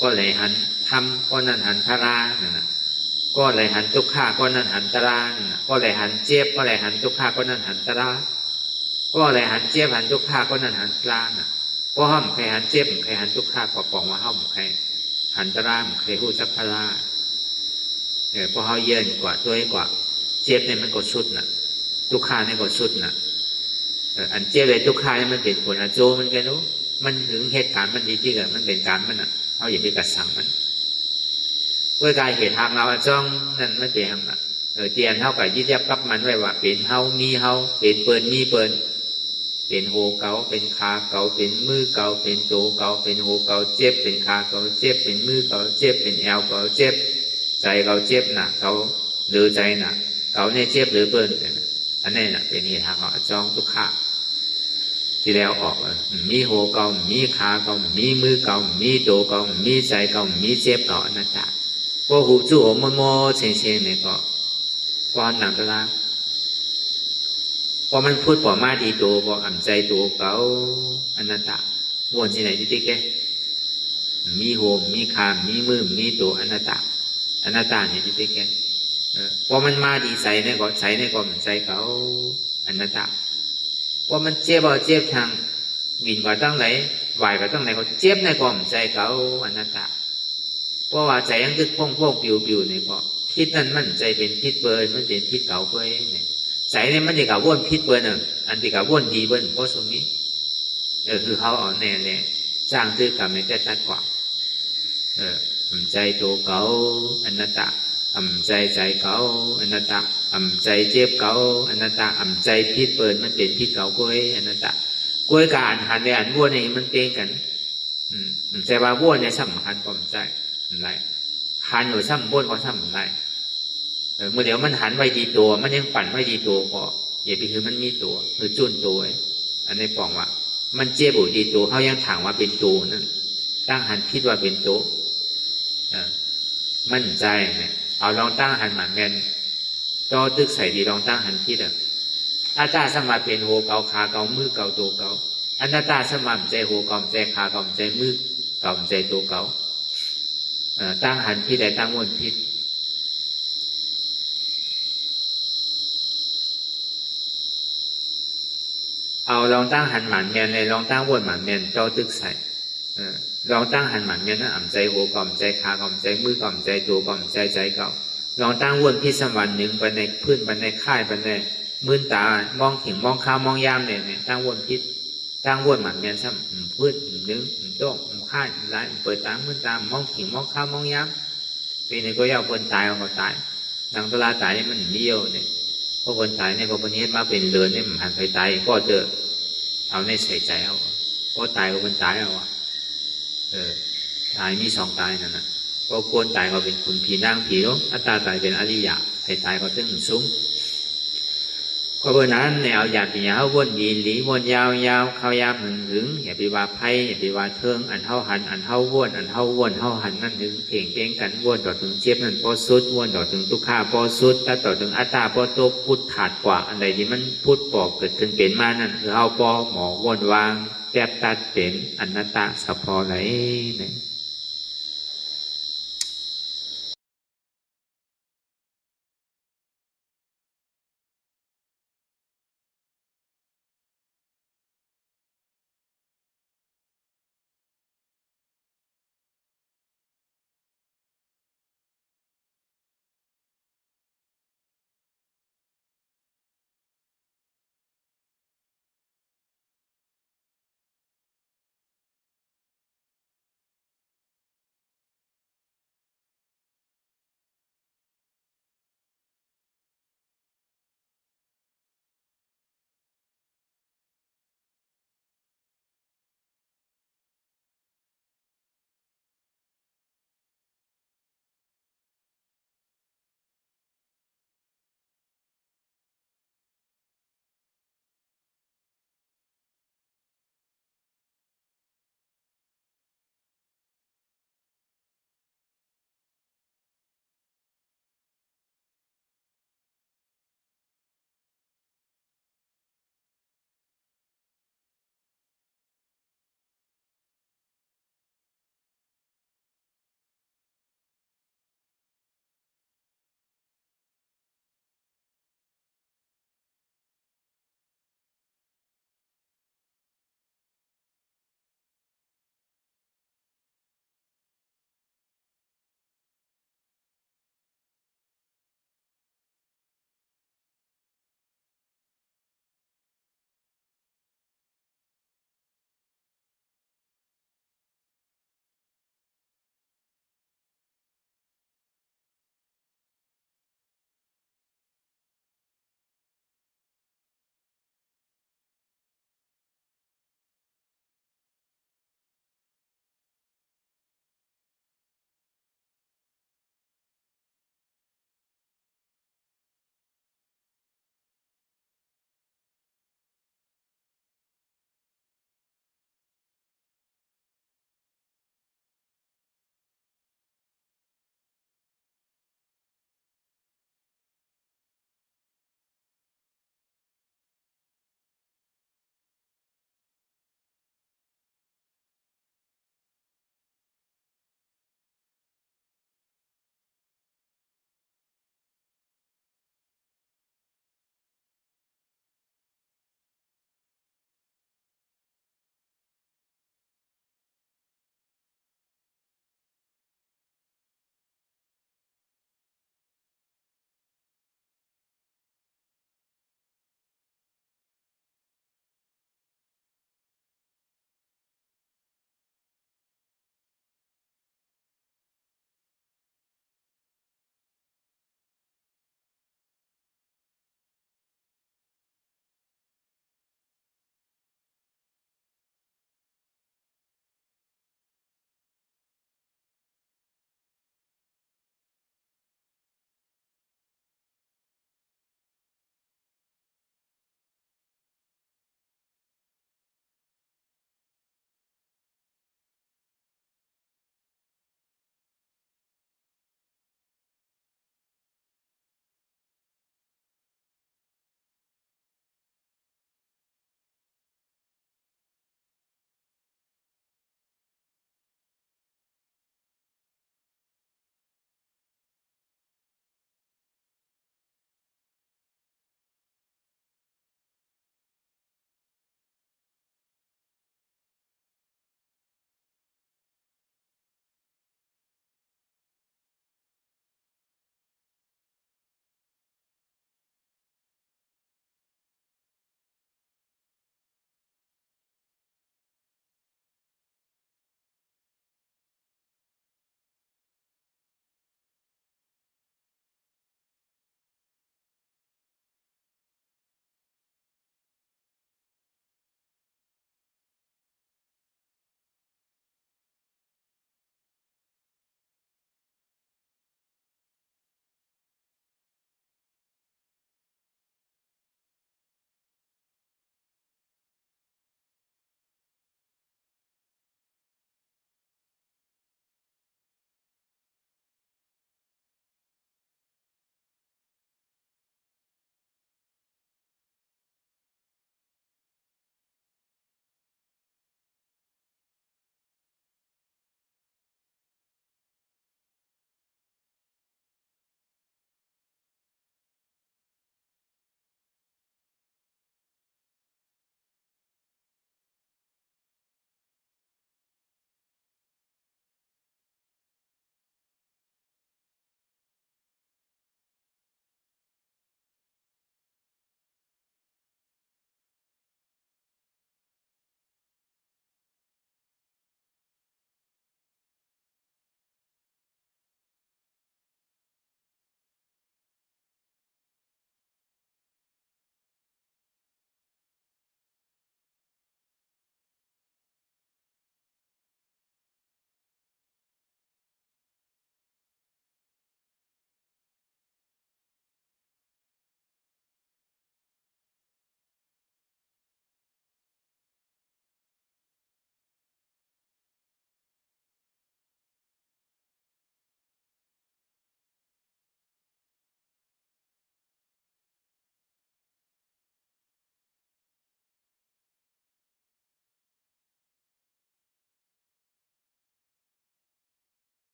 ก็เลยหันทำก็นั่นหันทาราเนี่ยนะก็เลยหันทุกข้าก็นั่นหันตราเนี่ยก็เลยหันเจ็บก็เลยหันทุกข้าก็นั่นหันตราก็เลยหันเจ็บหันทุกข้าก็นั่นหันตราน่ะก็ห้ามใครหันเจ็บใครหันทุกข้าก็ปองว่าห้ามใครหันตราใครหู้จักทาราเพราะเขาเยินกว่าตัวกว่าเจ็บเนี่ยมันก็ชุดน่ะทุกข้าเนี่ยก็ชุดน่ะอันเจ็บเลยทุกข้าเนี่ยมันเป็นผลอาโจมันกันรู้มันถึงเหตุการณ์มันดีที่เกิดมันเป็นการมันอ่ะเขาอย่าไปกระสังมันเมื่อกายเหตุทางเราจ้องนั่นไม่เป็นอ่ะเตียนเท่ากับยึดยับกับมันไว้ว่าเป็นเฮามีเฮาเป็นเปิลมีเปิลเป็นโหเก่าเป็นขาเก่าเป็นมือเก่าเป็นตัวเก่าเป็นโหเก่าเจ็บเป็นขาเก่าเจ็บเป็นมือเก่าเจ็บเป็นแอวเก่าเจ็บใจเก่าเจ็บหนักเก่าหรือใจหนักเก่าเนี่ยเจ็บหรือเปิลอันนี้น่ะเป็นเหตุทางเราจ้องทุกข้าที่แล้วออกมีโหเก่ามีขาเก่ามีมือเก่ามีตัวเก่ามีใจเก่ามีเจ็บเก่าอนัตตาก็หูจู่โมโมเชงเชงเนี่ยก็หนังตลาดพอมันพูดปอมาดีตัวพออ่ำใจตัวเก่าอนัตตาวนที่ไหนที่ติ๊กแกมีโหมมีขามีมือมีตัวอนัตตาเนี่ยที่ติ๊กแกพอมันมาดีใจเนี่ยก็ใจเนี่ยก็มันใจเก่าอนัตตาว่ามันเจ็บเอาเจ็บทางวินว่าตั้งไหนไหวว่าตั้งไหนก็เจ็บในกล่อมใจเขาอนัตตาเพราะว่าใจยังตึกพ่องปิวเนี่ยก็พิษนั่นมันใจเป็นพิษเบิร์นมันเป็นพิษเก่าเบิร์นเนี่ยใจเนี่ยมันจะกับว่นพิษเบิร์นอันที่กับว่นดีเบิร์นเพราะตรงนี้คือเขาเอาแน่จ้างตื้อกับในใจตัดกว่าใจตัวเก่าอนัตตาใจเก่าอนัตตาใจเจ็บเก่าอนัตตาใจพิษเปิดมันเป็นพิษเก่ากล้วยอนัตตากล้วยกับหันในอันวัวในมันเต้งกันใจว่าวัวในสำคัญกว่าใจอะไรหันอยู่ซ้ำวัวก็ซ้ำอะไรเมื่อเดี๋ยวมันหันไว้ดีตัวมันยังปั่นไว้ดีตัวพออย่าไปคือมันมีตัวคือจุนตัวอันนี้ปองว่ามันเจ็บดีตัวเขายังถามว่าเป็นตัวนั่นตั้งหันพิษว่าเป็นตัวมั่นใจเนี่ยเอาลองตั้งหันหมันแมนจอตึกใส่ดีลองตั้งหันพิษอาจารย์สมาเป็นโหเกาขาเกามือเกาตัวเกาอนัตตาสมาใจโหเกาใจขาเกาใจมือเกาใจตัวเกาตั้งหันพิษแต่ตั้งวนพิษเอาลองตั้งหันหมันแมนเลยลองตั้งวนหมันแมนจอตึกใส่ลองตั้งหันหมันเนี่ยนะใจโหก่อมใจขาก่อมใจมือก่อมใจตัวก่อมใจเก่าลองตั้งวนพิษสวรรค์หนึ่งไปในพื้นไปในค่ายไปในมื่นตามองถึงมองข้าวมองยามเนี่ยตั้งวนพิษตั้งวนหมันเนี่ยซ้ำพื้นหนึ่งโต้ง khai lại bởi tám bên ta mong chỉ mong khao mong nhắm vì này có yêu quân tài hoặc tài năng tala tài này mình yêu này có quân tài này có quân hết màเป็นเรือนนี่มันหันไปตายก็เจอเอาในใส่ใจเอาก็ตายก็เป็นตายเอาตายมี2ตายนั่นน่ะก็ควรตายก็เป็นคุณผีนางผีลงอัตตาตายเป็นอริยะให้ตายก็ถึงสูงก็เพราะนั้นแนวญาติญาติวนยีหลีวนยาวๆเข้ายามถึงอย่าไปว่าไผอย่าไปว่าเทิงอันเฮาหันอันเฮาวนอันเฮาวนเฮาหันนั่นถึงเพ่งเพ่งกันวนต่อถึงเจ็บนั่นบ่สุดวนต่อถึงทุกข์บ่สุดถ้าต่อถึงอัตตาบ่ตกพุทธขาดกว่าอันใดที่มันพุทธบ่เกิดขึ้นเป็นมานั่นคือเฮาบ่หมอวนวางแทบตัดเป็นอนัตตาสัพพอไหลนี่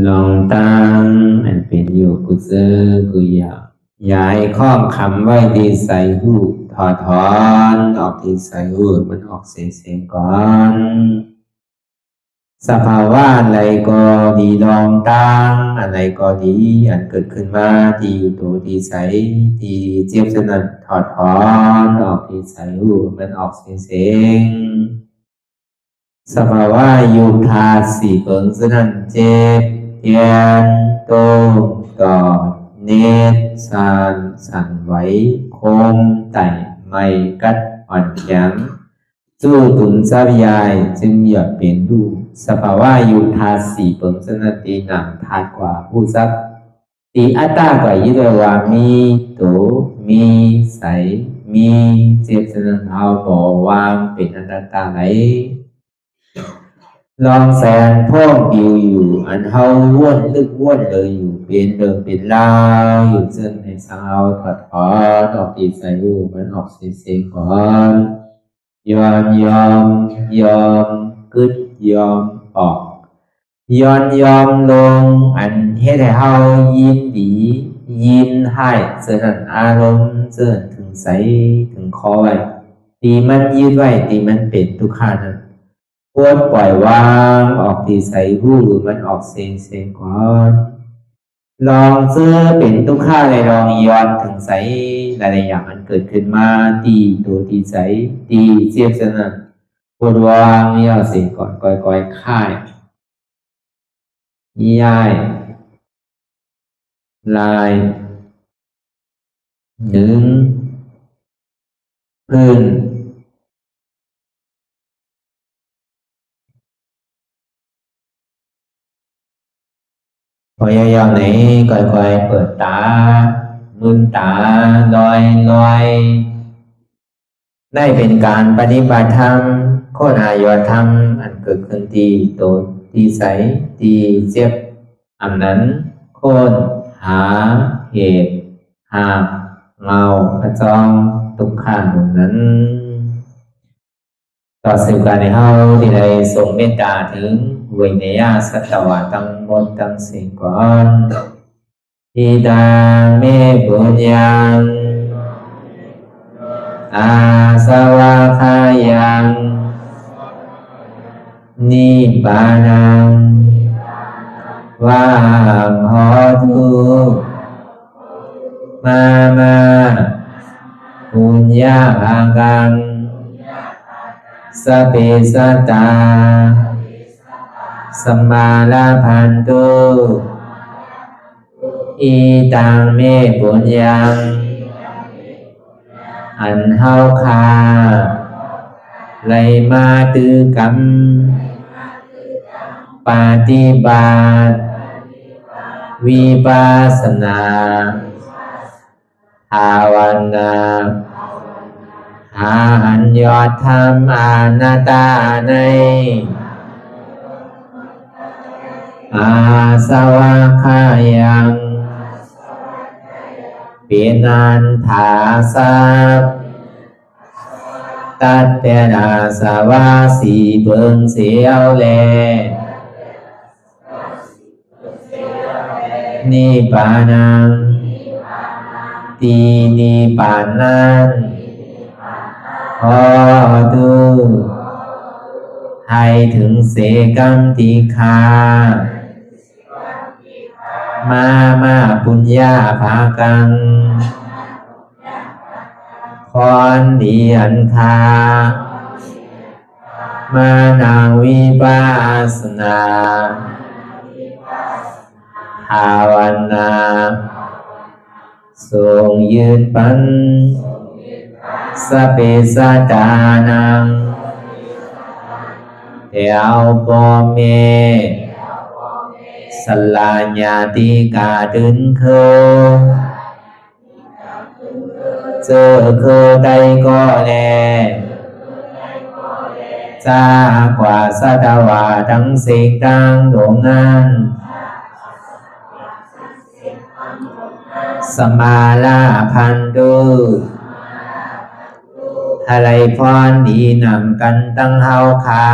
ลองตั้งอันเป็นอยู่กุเซอกุยาย้ายข้องคำไว้ที่ใส่หูถอดถอนออกที่ใส่หูมันออกเสียงก่อนสภาวะอะไรก็ดีลองตั้งอะไรก็ดีอันเกิดขึ้นมาที่อยู่ตัวที่ใส่ที่เจี๊ยบสนั่นถอดถอนออกที่ใส่หูมันออกเสียงสภาวะยุทธาสีเปิงสนั่นเจ็บเทียนโตกอดเนตสานสั่นไหวโคมไต่ไม่กัดอ่อนแข็งสู้ตุนทรัพยายจึงอยากเป็นดูสภาวะยุทธาสีเปิงสนั่นตีหนังทาดกว่าผู้ทรัพย์ตีอัตตากว่ายึดว่ามีโตมีใสมีเจ็บสนั่นเอาบ่วางเป็นอนัตตาไหลลองแสนพ่องปิวอยู่อันเฮาว่นลึกว่นเลยอยู่เป็นเดิมเป็นลาวอยู่ซึ่งในสาวถอดถอนออกตีใส่หูมันออกเสียงก่อนยอมกึดยอมออกยอมลงอันเฮ็ดให้เฮายินดียินให้เสื่อมอารมณ์เสื่อมถึงใสถึงคอไว้ตีมันยืดไว้ตีมันเป็นทุกขานั้นควรปล่อยวางออกที่ใส่หูมันออกเสียงก่อนลองเสื้อเป็นทุกข้าเลยลองย้อนถึงใสหลายๆอย่างมันเกิดขึ้นมาตีตัวตีใสตีเจียบสนั่นควรวางย่อเสียงก่อนก่อยค่ายย้ายลายหนึ่งพื้นพยายามไหนก่อยเปิดตามืนตาลอยได้เป็นการปฏิบัติธรรมโคตรอายธรรมอันเกิดขึ้นที่โตที่ใสที่เจ็บอันนั้นโคนหาเหตุหาเงาพระจองทุกขันนั้นต่อสื่อการในเฮาที่ได้ส่งเมตตาถึงวิเนยสัตวะทั้งหมดทั้งสิ้นก่อนอิดาเมปุญญังอาสวะคายังนิบานังวาหอตุมาปุญญาภากังสเปสัตตาสัมมาลาภันตุอีตังเมปุญญังอันเฮาคาไลมาตือกรรมปฏิบัติวิปัสสนาภาวนาหาอันยอดธรรมอนัตตาในอาสวะคายังเป็นอันถาสัพตัดเปนาสวะสีเบิ่งเสียวแลนิพพานังตีนิพพานังขอดูให้ถึงเสกัมติคามาปุญญาภากังพรดีอันคามานาวิปัสสนาภาวนาทรงยืนปันสเปสัตตานังเอวปอเมสลาญาติกาดึงเคเจอเคได้ก็แลจากว่าสัตวาทั้งสิ่งทั้งดวงนั้นสมาลาพันตุอะไรพรดีนำกันตั้งเฮาคา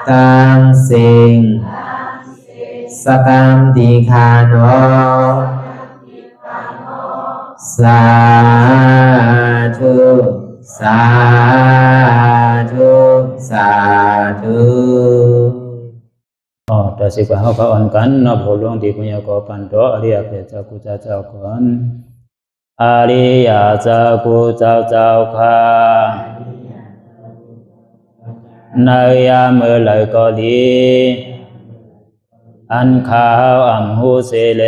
ตังสิงสกัมติคาโนสาธุสาธุสาธุ แต่สิกว่าเขาก็อ่อนกันเนาะพอหลวงที่คุณยาก็ปันโตอริยเปเจ้ากูเจ้าก่อนอริยเจ้ากูเจ้าค่ะในยามเมื่อไหร่ก็ดีอันข้าวอ่ำหูเสเล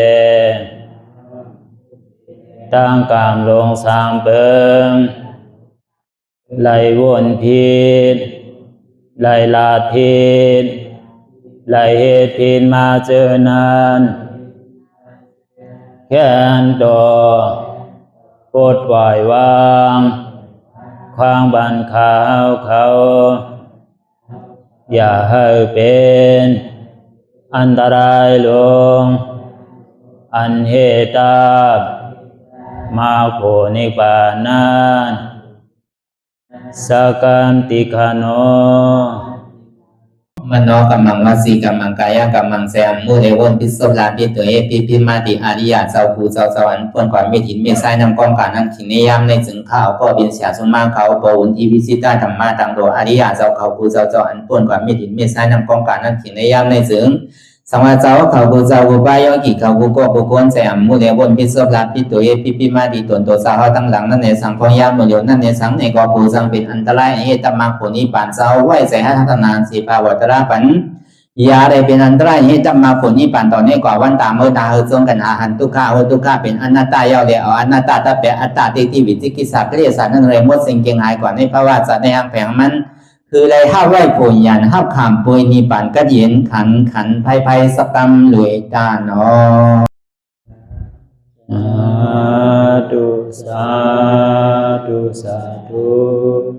ตั้งกามลงสามเปิงไหลวนพิษไหลลาดพิษไหลเหตุพิษมาเจอนานแค้นดอกปดไหววางความบันขาวเขาอย่าให้เป็นอันตรายลงอันเหตุตามาโผนิปานันสกัมติคโนมโนกัมมังวสีกัมมังกายกัมมังแสมมุเรวนพิศลาปิตัวเอพิมาติอาริยะเจ้าภูเจ้าสวรรค์พ้นความเมตินเมสายนำกองการนั่งขินนิยามในจึงข้าวก็บินเสียสมาเขาปวุนทีวิสิตาธรรมะตังโดอาริยะเจ้าเขาภูเจ้าสวรรค์พ้นความเมตินเมสายนำกองการนั่งขินนิยามในจึงสังวาเจ้าเขาภูเจ้าภูปายกิเขาภูก็ภูคนแสมมุเรวนพิศลาปิตัวเอพิมาติตนตัวสาวตั้งหลังนั่นในสังพยามโยนั่นในสังในกอภูสังเป็นอันตรายเหตุมรรคผลนิพพานเจ้าไหวใส่ให้ทัศนานสีภาวตระปันยาได้เป็นอันตรายให้จำมาผลนิพพานตอนนี้กว่าวันตามเมื่อตาเฮอจงกันอาหารทุกข้าทุกข้าเป็นอนัตตาเยาเดียวอนัตตาตาเปอัตตาติวิจิกิจสักเรียสารนั่นเลยมดสิ่งเก่งหายกว่าในภาวะสัตว์ในอังแผงมันคือเลยห้าไหวผลยันห้าขามปุยนิพพานก็เย็นขันภัยสกรรมรวยตาเนาะสาธุ